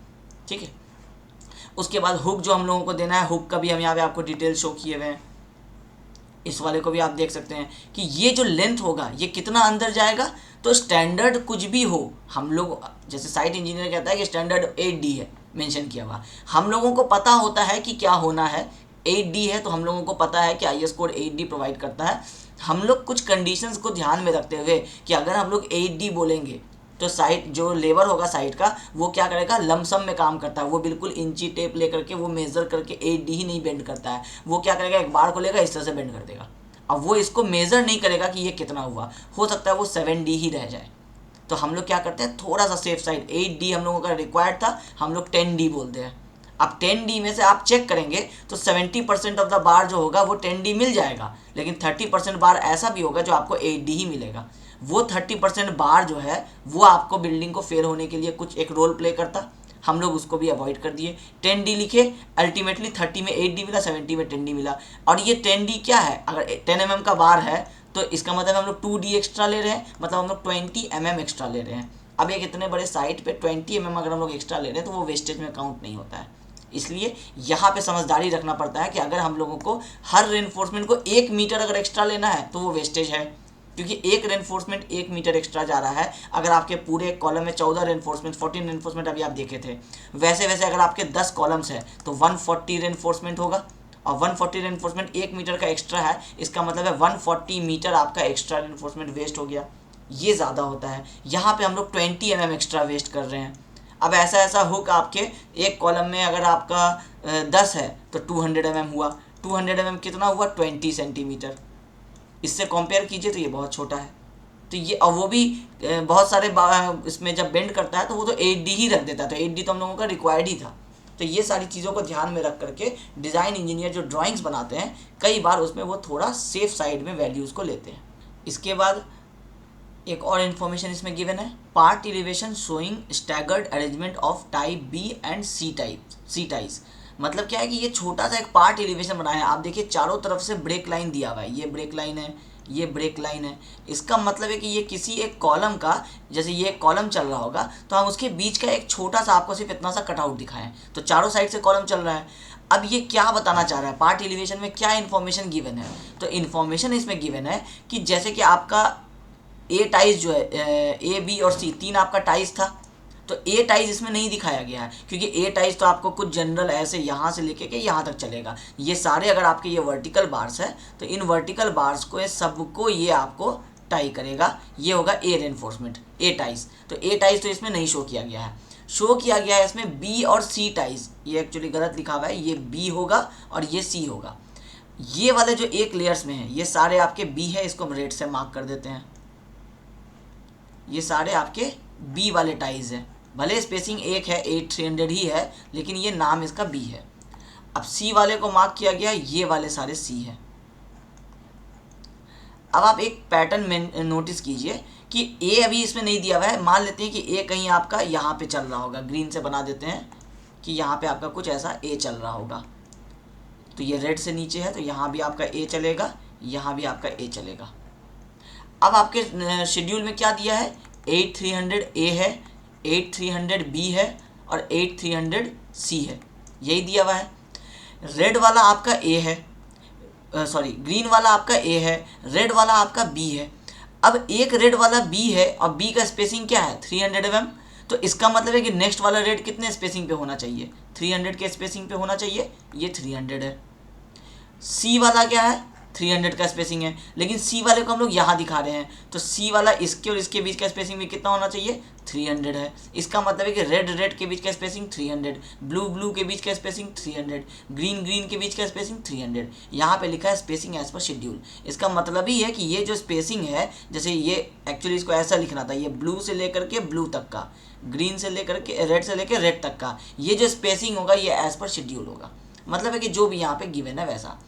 Speaker 1: ठीक है, उसके बाद हुक जो हम लोगों को देना है, हुक का भी हम यहाँ पे आपको डिटेल शो किए हुए हैं। इस वाले को भी आप देख सकते हैं कि ये जो लेंथ होगा ये कितना अंदर जाएगा। तो स्टैंडर्ड कुछ भी हो, हम लोग जैसे साइट इंजीनियर कहता है कि स्टैंडर्ड 8D है मेंशन किया हुआ, हम लोगों को पता होता है कि क्या होना है। 8D है तो हम लोगों को पता है कि IS कोड 8D प्रोवाइड करता है। हम लोग कुछ कंडीशंस को ध्यान में रखते हुए कि अगर हम लोग 8D बोलेंगे तो साइट जो लेबर होगा साइट का, वो क्या करेगा, लमसम में काम करता है। वो बिल्कुल इंची टेप लेकर के वो मेज़र करके 8D ही नहीं बेंड करता है। वो क्या करेगा, एक बार को लेगा इस तरह से बेंड कर देगा। अब वो इसको मेज़र नहीं करेगा कि ये कितना हुआ, हो सकता है वो 7D ही रह जाए। तो हम लोग क्या करते हैं, थोड़ा सा सेफ साइड, 8D हम लोगों का रिक्वायर्ड था, हम लोग 10D बोलते हैं। अब 10D में से आप चेक करेंगे तो 70% ऑफ द बार जो होगा वो 10D मिल जाएगा, लेकिन 30% बार ऐसा भी होगा जो आपको 8D ही मिलेगा। वो 30% बार जो है वो आपको बिल्डिंग को फेल होने के लिए कुछ एक रोल प्ले करता, हम लोग उसको भी अवॉइड कर दिए। 10D लिखे, अल्टीमेटली 30 में 8D मिला, 70 में 10D मिला। और ये 10D क्या है, अगर 10 mm का बार है तो इसका मतलब हम लोग 2D एक्स्ट्रा ले रहे हैं, मतलब हम लोग 20 mm एक्स्ट्रा ले रहे हैं। अब एक इतने बड़े साइट पे 20 mm अगर हम लोग एक्स्ट्रा ले रहे हैं तो वो वेस्टेज में काउंट नहीं होता है। इसलिए यहाँ पे समझदारी रखना पड़ता है कि अगर हम लोगों को हर रेनफोर्समेंट को 1 मीटर अगर एक्स्ट्रा लेना है तो वो वेस्टेज है। क्योंकि एक रेनफोर्समेंट 1 मीटर एक्स्ट्रा जा रहा है। अगर आपके पूरे कॉलम में 14 रेनफोर्समेंट 14 रेनफोर्समेंट अभी आप देखे थे, वैसे वैसे अगर आपके 10 कॉलम्स हैं तो 140 रेनफोर्समेंट होगा, और 140 रेनफोर्समेंट 1 मीटर का एक्स्ट्रा है, इसका मतलब है 140 मीटर आपका एक्स्ट्रा रेनफोर्समेंट वेस्ट हो गया। ये ज़्यादा होता है। यहाँ पे हम लोग 20 mm एक्स्ट्रा वेस्ट कर रहे हैं। अब ऐसा ऐसा हुक आपके एक कॉलम में अगर आपका 10 है तो 200 mm हुआ। 200 mm कितना हुआ? 20 सेंटीमीटर। इससे कंपेयर कीजिए तो ये बहुत छोटा है। तो ये, और वो भी बहुत सारे इसमें जब बेंड करता है तो वो तो 8D ही रख देता है, तो 8D तो हम लोगों का रिक्वायर्ड ही था। तो ये सारी चीज़ों को ध्यान में रख करके डिज़ाइन इंजीनियर जो ड्राइंग्स बनाते हैं कई बार उसमें वो थोड़ा सेफ साइड में वैल्यूज़ को लेते हैं। इसके बाद एक और इन्फॉर्मेशन इसमें गिवन है, part elevation showing staggered arrangement of type B and C ties. मतलब क्या है कि ये छोटा सा एक पार्ट एलिवेशन बनाया है। आप देखिए चारों तरफ से ब्रेक लाइन दिया हुआ है, ये ब्रेक लाइन है, ये ब्रेक लाइन है। इसका मतलब है कि ये किसी एक कॉलम का, जैसे ये एक कॉलम चल रहा होगा तो हम उसके बीच का एक छोटा सा आपको सिर्फ इतना सा कटआउट दिखाएं, तो चारों साइड से कॉलम चल रहा है। अब ये क्या बताना चाह रहा है, पार्ट एलिवेशन में क्या इन्फॉर्मेशन गिवन है? तो इन्फॉर्मेशन इसमें गिवन है कि जैसे कि आपका ए टाइज जो है, ए बी और सी तीन आपका टाइज था, तो ए टाइज इसमें नहीं दिखाया गया है क्योंकि ए टाइज तो आपको कुछ जनरल ऐसे यहाँ से लेके के यहाँ तक चलेगा। ये सारे अगर आपके ये वर्टिकल बार्स है तो इन वर्टिकल बार्स को, ये सबको ये आपको टाई करेगा। ये होगा ए रेनफोर्समेंट, ए टाइज। तो ए टाइज तो इसमें नहीं शो किया गया है। शो किया गया है इसमें बी और सी टाइज। ये एक्चुअली गलत लिखा हुआ है, ये बी होगा और ये सी होगा। ये वाले जो एक लेयर्स में है ये सारे आपके बी है, इसको हम रेड से मार्क कर देते हैं। ये सारे आपके बी वाले टाइज हैं, भले स्पेसिंग एक है 8300 ही है, लेकिन ये नाम इसका बी है। अब सी वाले को मार्क किया गया, ये वाले सारे सी हैं। अब आप एक पैटर्न में नोटिस कीजिए कि ए अभी इसमें नहीं दिया हुआ है। मान लेते हैं कि ए कहीं आपका यहाँ पे चल रहा होगा, ग्रीन से बना देते हैं कि यहाँ पे आपका कुछ ऐसा ए चल रहा होगा। तो ये रेड से नीचे है तो यहाँ भी आपका ए चलेगा, यहाँ भी आपका ए चलेगा। अब आपके शेड्यूल में क्या दिया है, 8300 ए है, 8300 बी है और 8300 सी है, यही दिया हुआ है। रेड वाला आपका ए है, सॉरी ग्रीन वाला आपका ए है, रेड वाला आपका बी है। अब एक रेड वाला बी है और बी का स्पेसिंग क्या है 300 mm, तो इसका मतलब है कि नेक्स्ट वाला रेड कितने स्पेसिंग पे होना चाहिए, 300 के स्पेसिंग पे होना चाहिए, ये 300 है। सी वाला क्या है 300 का स्पेसिंग है, लेकिन सी वाले को हम लोग यहाँ दिखा रहे हैं, तो सी वाला इसके और इसके बीच का स्पेसिंग भी कितना होना चाहिए 300 है। इसका मतलब है कि रेड रेड के बीच का स्पेसिंग 300, ब्लू ब्लू के बीच का स्पेसिंग 300, ग्रीन ग्रीन के बीच का स्पेसिंग 300। यहाँ पे लिखा है स्पेसिंग एज पर शेड्यूल। इसका मतलब ही है कि ये जो स्पेसिंग है, जैसे ये एक्चुअली इसको ऐसा लिखना था, ये ब्लू से लेकर के ब्लू तक का, ग्रीन से लेकर के रेड से लेकर रेड तक का, ये जो स्पेसिंग होगा ये एज पर शेड्यूल होगा। मतलब है कि जो भी यहाँ पे गिवन है वैसा।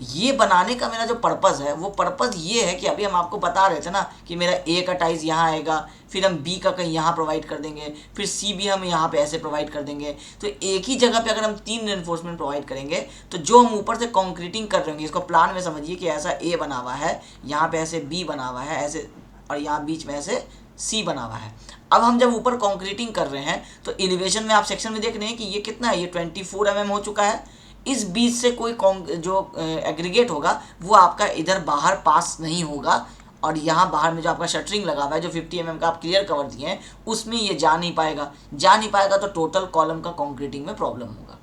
Speaker 1: ये बनाने का मेरा जो पर्पज़ है वो पर्पज़ ये है कि अभी हम आपको बता रहे थे ना कि मेरा ए का टाइज यहाँ आएगा, फिर हम बी का कहीं यहाँ प्रोवाइड कर देंगे, फिर सी भी हम यहाँ पे ऐसे प्रोवाइड कर देंगे। तो एक ही जगह पे अगर हम 3 रेनफोर्समेंट प्रोवाइड करेंगे तो जो हम ऊपर से कॉन्क्रीटिंग कर रहे होंगे, इसको प्लान में समझिए कि ऐसा ए बना हुआ है, यहाँ पे ऐसे बी बना हुआ है ऐसे, और यहाँ बीच में ऐसे सी बना हुआ है। अब हम जब ऊपर कॉन्क्रीटिंग कर रहे हैं तो एलिवेशन में आप सेक्शन में देख रहे हैं कि ये कितना है, ये 24 mm हो चुका है। इस बीच से कोई जो एग्रीगेट होगा वो आपका इधर बाहर पास नहीं होगा, और यहाँ बाहर में जो आपका शटरिंग लगा हुआ है जो 50 mm का आप क्लियर कवर दिए हैं उसमें ये जा नहीं पाएगा तो टोटल कॉलम का कॉन्क्रीटिंग में प्रॉब्लम होगा।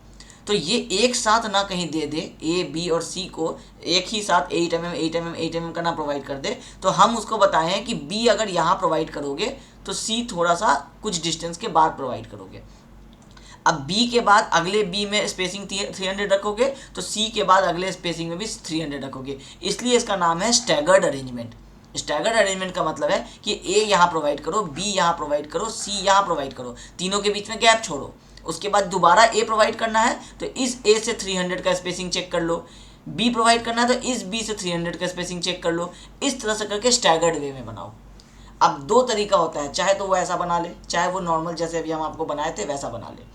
Speaker 1: तो ये एक साथ ना कहीं दे दे, ए बी और सी को एक ही साथ 8 mm 8 mm 8 mm का ना प्रोवाइड कर दे, तो हम उसको बताएं हैं कि बी अगर यहाँ प्रोवाइड करोगे तो सी थोड़ा सा कुछ डिस्टेंस के बाद प्रोवाइड करोगे। अब B के बाद अगले B में स्पेसिंग 300 रखोगे तो C के बाद अगले स्पेसिंग में भी 300 रखोगे, इसलिए इसका नाम है स्टैगर्ड अरेंजमेंट। स्टैगर्ड अरेंजमेंट का मतलब है कि A यहाँ प्रोवाइड करो, B यहाँ प्रोवाइड करो, C यहाँ प्रोवाइड करो, तीनों के बीच में गैप छोड़ो। उसके बाद दोबारा A प्रोवाइड करना है तो इस A से 300 का स्पेसिंग चेक कर लो, B प्रोवाइड करना है तो इस B से 300 का स्पेसिंग चेक कर लो। इस तरह से करके स्टैगर्ड वे में बनाओ। अब दो तरीका होता है, चाहे तो वो ऐसा बना ले, चाहे वो नॉर्मल जैसे अभी हम आपको बनाए थे वैसा बना ले।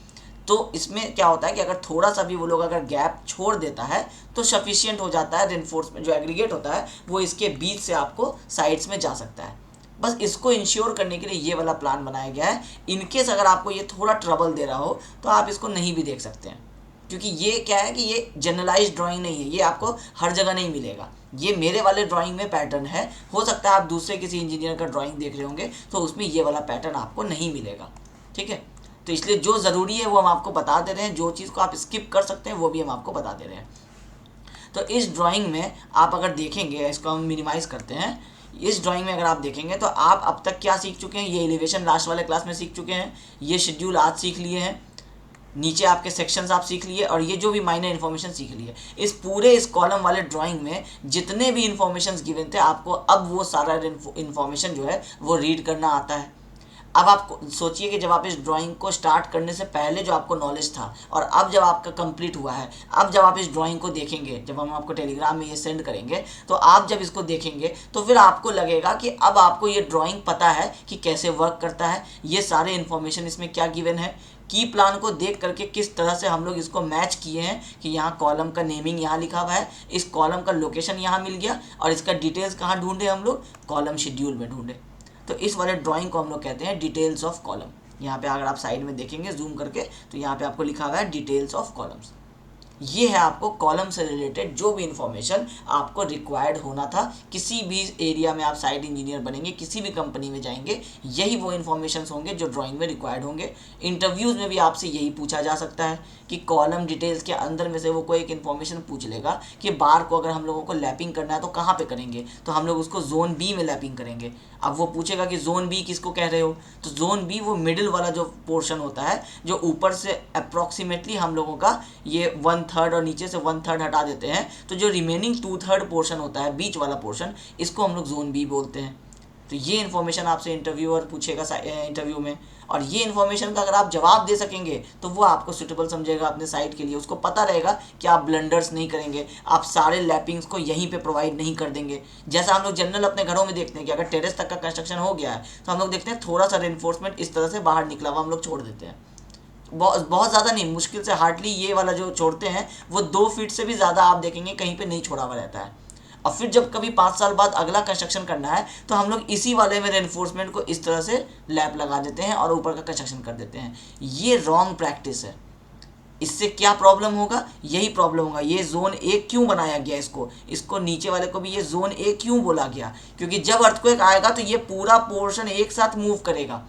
Speaker 1: तो इसमें क्या होता है कि अगर थोड़ा सा भी वो लोग अगर गैप छोड़ देता है तो सफिशिएंट हो जाता है, रेनफोर्समेंट जो एग्रीगेट होता है वो इसके बीच से आपको साइड्स में जा सकता है। बस इसको इंश्योर करने के लिए ये वाला प्लान बनाया गया है। इनकेस अगर आपको ये थोड़ा ट्रबल दे रहा हो तो आप इसको नहीं भी देख सकते हैं। क्योंकि ये क्या है कि ये जनरलाइज ड्राइंग नहीं है, ये आपको हर जगह नहीं मिलेगा। ये मेरे वाले ड्राइंग में पैटर्न है, हो सकता है आप दूसरे किसी इंजीनियर का ड्राइंग देख रहे होंगे तो उसमें ये वाला पैटर्न आपको नहीं मिलेगा, ठीक है। तो इसलिए जो ज़रूरी है वो हम आपको बता दे रहे हैं, जो चीज़ को आप स्किप कर सकते हैं वो भी हम आपको बता दे रहे हैं। तो इस ड्राइंग में आप अगर देखेंगे, इसको हम मिनिमाइज़ करते हैं, इस ड्राइंग में अगर आप देखेंगे तो आप अब तक क्या सीख चुके हैं, ये एलिवेशन लास्ट वाले क्लास में सीख चुके हैं, ये शेड्यूल आज सीख लिए हैं, नीचे आपके सेक्शंस आप सीख लिए, और ये जो भी माइनर इन्फॉर्मेशन सीख लिए। इस पूरे इस कॉलम वाले ड्राइंग में जितने भी इन्फॉर्मेशन गिवन थे आपको अब वो सारा इन्फॉर्मेशन जो है वो रीड करना आता है। अब आप सोचिए कि जब आप इस ड्राइंग को स्टार्ट करने से पहले जो आपको नॉलेज था और अब जब आपका कंप्लीट हुआ है, अब जब आप इस ड्राइंग को देखेंगे, जब हम आपको टेलीग्राम में ये सेंड करेंगे तो आप जब इसको देखेंगे तो फिर आपको लगेगा कि अब आपको ये ड्राइंग पता है कि कैसे वर्क करता है, ये सारे इन्फॉर्मेशन इसमें क्या गिवन है। की प्लान को देख करके किस तरह से हम लोग इसको मैच किए हैं कि यहाँ कॉलम का नेमिंग यहाँ लिखा हुआ है, इस कॉलम का लोकेशन यहाँ मिल गया, और इसका डिटेल्स कहाँ ढूंढे हम लोग, कॉलम शेड्यूल में ढूंढे। तो इस वाले ड्राइंग को हम लोग कहते हैं डिटेल्स ऑफ कॉलम। यहाँ पे अगर आप साइड में देखेंगे जूम करके तो यहाँ पे आपको लिखा हुआ है डिटेल्स ऑफ कॉलम्स। ये है आपको कॉलम से रिलेटेड जो भी इंफॉर्मेशन आपको रिक्वायर्ड होना था। किसी भी एरिया में आप साइट इंजीनियर बनेंगे, किसी भी कंपनी में जाएंगे, यही वो इन्फॉर्मेशन होंगे जो ड्राइंग में रिक्वायर्ड होंगे। इंटरव्यूज़ में भी आपसे यही पूछा जा सकता है कि कॉलम डिटेल्स के अंदर में से वो कोई एक इन्फॉर्मेशन पूछ लेगा कि बार को अगर हम लोगों को लैपिंग करना है तो कहाँ पे करेंगे, तो हम लोग उसको जोन बी में लैपिंग करेंगे। अब वो पूछेगा कि जोन बी किसको कह रहे हो, तो जोन बी वो मिडिल वाला जो पोर्शन होता है, जो ऊपर से अप्रॉक्सीमेटली हम लोगों का ये 1/3 और नीचे से 1/3 हटा देते हैं, तो जो रिमेनिंग 2/3 पोर्शन होता है, बीच वाला पोर्शन, इसको हम लोग जोन बी बोलते हैं। तो ये इन्फॉर्मेशन आपसे इंटरव्यूअर पूछेगा इंटरव्यू में, और ये इन्फॉर्मेशन का अगर आप जवाब दे सकेंगे तो वो आपको सुटेबल समझेगा अपने साइट के लिए। उसको पता रहेगा कि आप ब्लंडर्स नहीं करेंगे, आप सारे लैपिंग्स को यहीं पे प्रोवाइड नहीं कर देंगे। जैसा हम लोग जनरल अपने घरों में देखते हैं कि अगर टेरेस तक का कंस्ट्रक्शन हो गया है तो हम लोग देखते हैं थोड़ा सा रेनफोर्समेंट इस तरह से बाहर निकला हुआ हम लोग छोड़ देते हैं, बहुत ज़्यादा नहीं, मुश्किल से हार्डली ये वाला जो छोड़ते हैं वो 2 फीट से भी ज़्यादा आप देखेंगे कहीं पे नहीं छोड़ा हुआ रहता है। और फिर जब कभी 5 साल बाद अगला कंस्ट्रक्शन करना है तो हम लोग इसी वाले में रेनफोर्समेंट को इस तरह से लैप लगा देते हैं और ऊपर का कंस्ट्रक्शन कर देते हैं। ये रॉन्ग प्रैक्टिस है। इससे क्या प्रॉब्लम होगा, यही प्रॉब्लम होगा। ये जोन ए क्यों बनाया गया, इसको नीचे वाले को भी ये जोन ए क्यों बोला गया, क्योंकि जब अर्थक्वेक आएगा तो ये पूरा पोर्शन एक साथ मूव करेगा।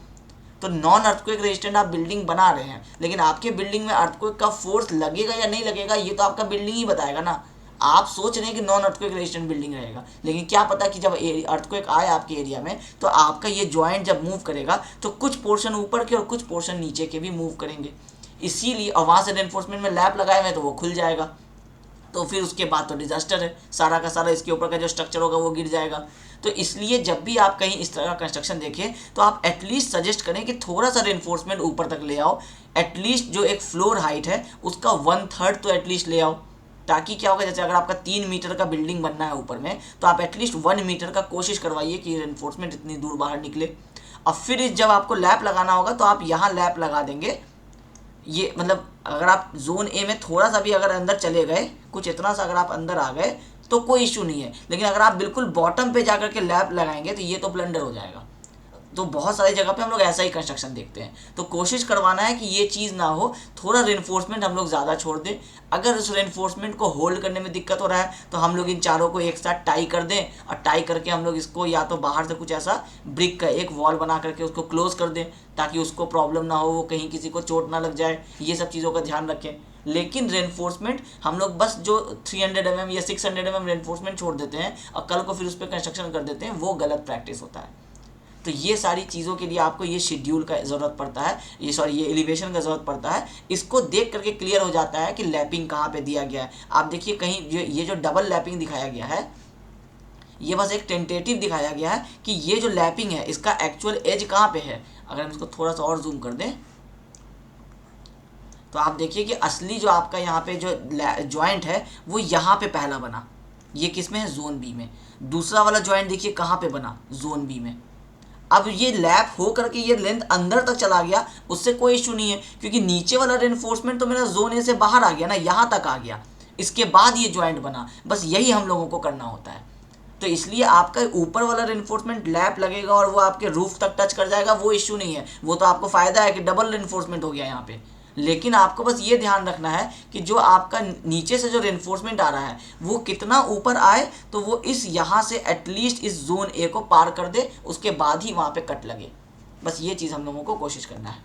Speaker 1: तो नॉन अर्थक्वेक रेजिस्टेंट आप बिल्डिंग बना रहे हैं, लेकिन आपके बिल्डिंग में अर्थक्वेक का फोर्स लगेगा या नहीं लगेगा ये तो आपका बिल्डिंग ही बताएगा ना। आप सोच रहे हैं कि नॉन अर्थक्वेक रेजिस्टेंट बिल्डिंग रहेगा, लेकिन क्या पता कि जब अर्थक्वेक आए आपके एरिया में तो आपका ये जॉइंट जब मूव करेगा तो कुछ पोर्शन ऊपर के और कुछ पोर्शन नीचे के भी मूव करेंगे। इसीलिए और वहाँ से रेनफोर्समेंट में लैप लगाए हुए तो वो खुल जाएगा, तो फिर उसके बाद तो डिजास्टर है, सारा का सारा इसके ऊपर का जो स्ट्रक्चर होगा वो गिर जाएगा। तो इसलिए जब भी आप कहीं इस तरह का कंस्ट्रक्शन देखें तो आप एटलीस्ट सजेस्ट करें कि थोड़ा सा रेनफोर्समेंट ऊपर तक ले आओ। एटलीस्ट जो एक फ्लोर हाइट है उसका 1/3 तो एटलीस्ट ले आओ, ताकि क्या होगा, जैसे अगर आपका 3 मीटर का बिल्डिंग बनना है ऊपर में तो आप एटलीस्ट 1 मीटर का कोशिश करवाइए कि रेनफोर्समेंट इतनी दूर बाहर निकले। और फिर जब आपको लैप लगाना होगा तो आप यहाँ लैप लगा देंगे। ये मतलब अगर आप जोन ए में थोड़ा सा भी अगर अंदर चले गए, कुछ इतना सा अगर आप अंदर आ गए तो कोई इशू नहीं है, लेकिन अगर आप बिल्कुल बॉटम पे जाकर के लैप लगाएंगे तो ये तो ब्लंडर हो जाएगा। तो बहुत सारी जगह पे हम लोग ऐसा ही कंस्ट्रक्शन देखते हैं, तो कोशिश करवाना है कि ये चीज़ ना हो, थोड़ा रेनफोर्समेंट हम लोग ज़्यादा छोड़ दें। अगर उस रेनफोर्समेंट को होल्ड करने में दिक्कत हो रहा है तो हम लोग इन चारों को एक साथ टाई कर दें, और टाई करके हम लोग इसको या तो बाहर से कुछ ऐसा ब्रिक का एक वॉल बना करके उसको क्लोज कर दें ताकि उसको प्रॉब्लम ना हो, वो कहीं किसी को चोट ना लग जाए। ये सब चीज़ों का ध्यान रखें। लेकिन रेनफोर्समेंट हम लोग बस जो 300 mm या 600 mm रेनफोर्समेंट छोड़ देते हैं और कल को फिर उस पर कंस्ट्रक्शन कर देते हैं, वो गलत प्रैक्टिस होता है। तो ये सारी चीज़ों के लिए आपको ये शेड्यूल का ज़रूरत पड़ता है, ये एलिवेशन का ज़रूरत पड़ता है। इसको देख करके क्लियर हो जाता है कि लैपिंग कहाँ पे दिया गया है। आप देखिए कहीं ये जो डबल लैपिंग दिखाया गया है, ये बस एक टेंटेटिव दिखाया गया है कि ये जो लैपिंग है इसका एक्चुअल एज कहाँ पे है। अगर हम इसको थोड़ा सा और जूम कर दें तो आप देखिए कि असली जो आपका यहाँ पे जो जॉइंट है वो यहाँ पे पहला बना, ये किस में है, जोन बी में। दूसरा वाला जॉइंट देखिए कहाँ पे बना, जोन बी में। अब ये लैप हो करके ये लेंथ अंदर तक चला गया, उससे कोई इशू नहीं है, क्योंकि नीचे वाला रेनफोर्समेंट तो मेरा जोन ए से बाहर आ गया ना, यहाँ तक आ गया, इसके बाद ये जॉइंट बना। बस यही हम लोगों को करना होता है। तो इसलिए आपका ऊपर वाला रेनफोर्समेंट लैप लगेगा और वो आपके रूफ तक टच कर जाएगा, वो इशू नहीं है, वो तो आपको फ़ायदा है कि डबल रेनफोर्समेंट हो गया यहाँ पे। लेकिन आपको बस ये ध्यान रखना है कि जो आपका नीचे से जो रेनफोर्समेंट आ रहा है वो कितना ऊपर आए, तो वो इस यहाँ से एटलीस्ट इस जोन ए को पार कर दे, उसके बाद ही वहाँ पे कट लगे। बस ये चीज़ हम लोगों को कोशिश करना है।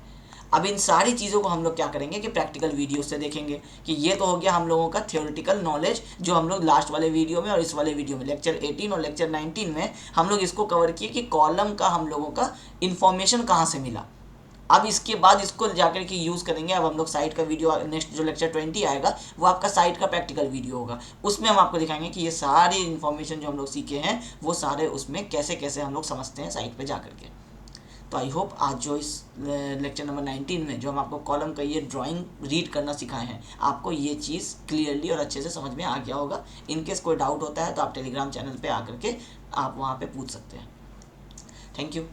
Speaker 1: अब इन सारी चीज़ों को हम लोग क्या करेंगे कि प्रैक्टिकल वीडियो से देखेंगे कि ये तो हो गया हम लोगों का थ्योरेटिकल नॉलेज, जो हम लोग लास्ट वाले वीडियो में और इस वाले वीडियो में लेक्चर 18 और लेक्चर 19 में हम लोग इसको कवर किए कि कॉलम का हम लोगों का इन्फॉर्मेशन कहाँ से मिला। अब इसके बाद इसको जाकर के यूज़ करेंगे। अब हम लोग साइट का वीडियो, नेक्स्ट जो लेक्चर 20 आएगा वो आपका साइट का प्रैक्टिकल वीडियो होगा, उसमें हम आपको दिखाएंगे कि ये सारी इन्फॉर्मेशन जो हम लोग सीखे हैं वो सारे उसमें कैसे कैसे हम लोग समझते हैं साइट पे जा करके। तो आई होप आज जो इस लेक्चर नंबर 19 में जो हम आपको कॉलम का ये ड्राइंग रीड करना सिखाए हैं, आपको ये चीज़ क्लियरली और अच्छे से समझ में आ गया होगा। इनकेस कोई डाउट होता है तो आप टेलीग्राम चैनल पे आकर के आप वहाँ पे पूछ सकते हैं। Thank you.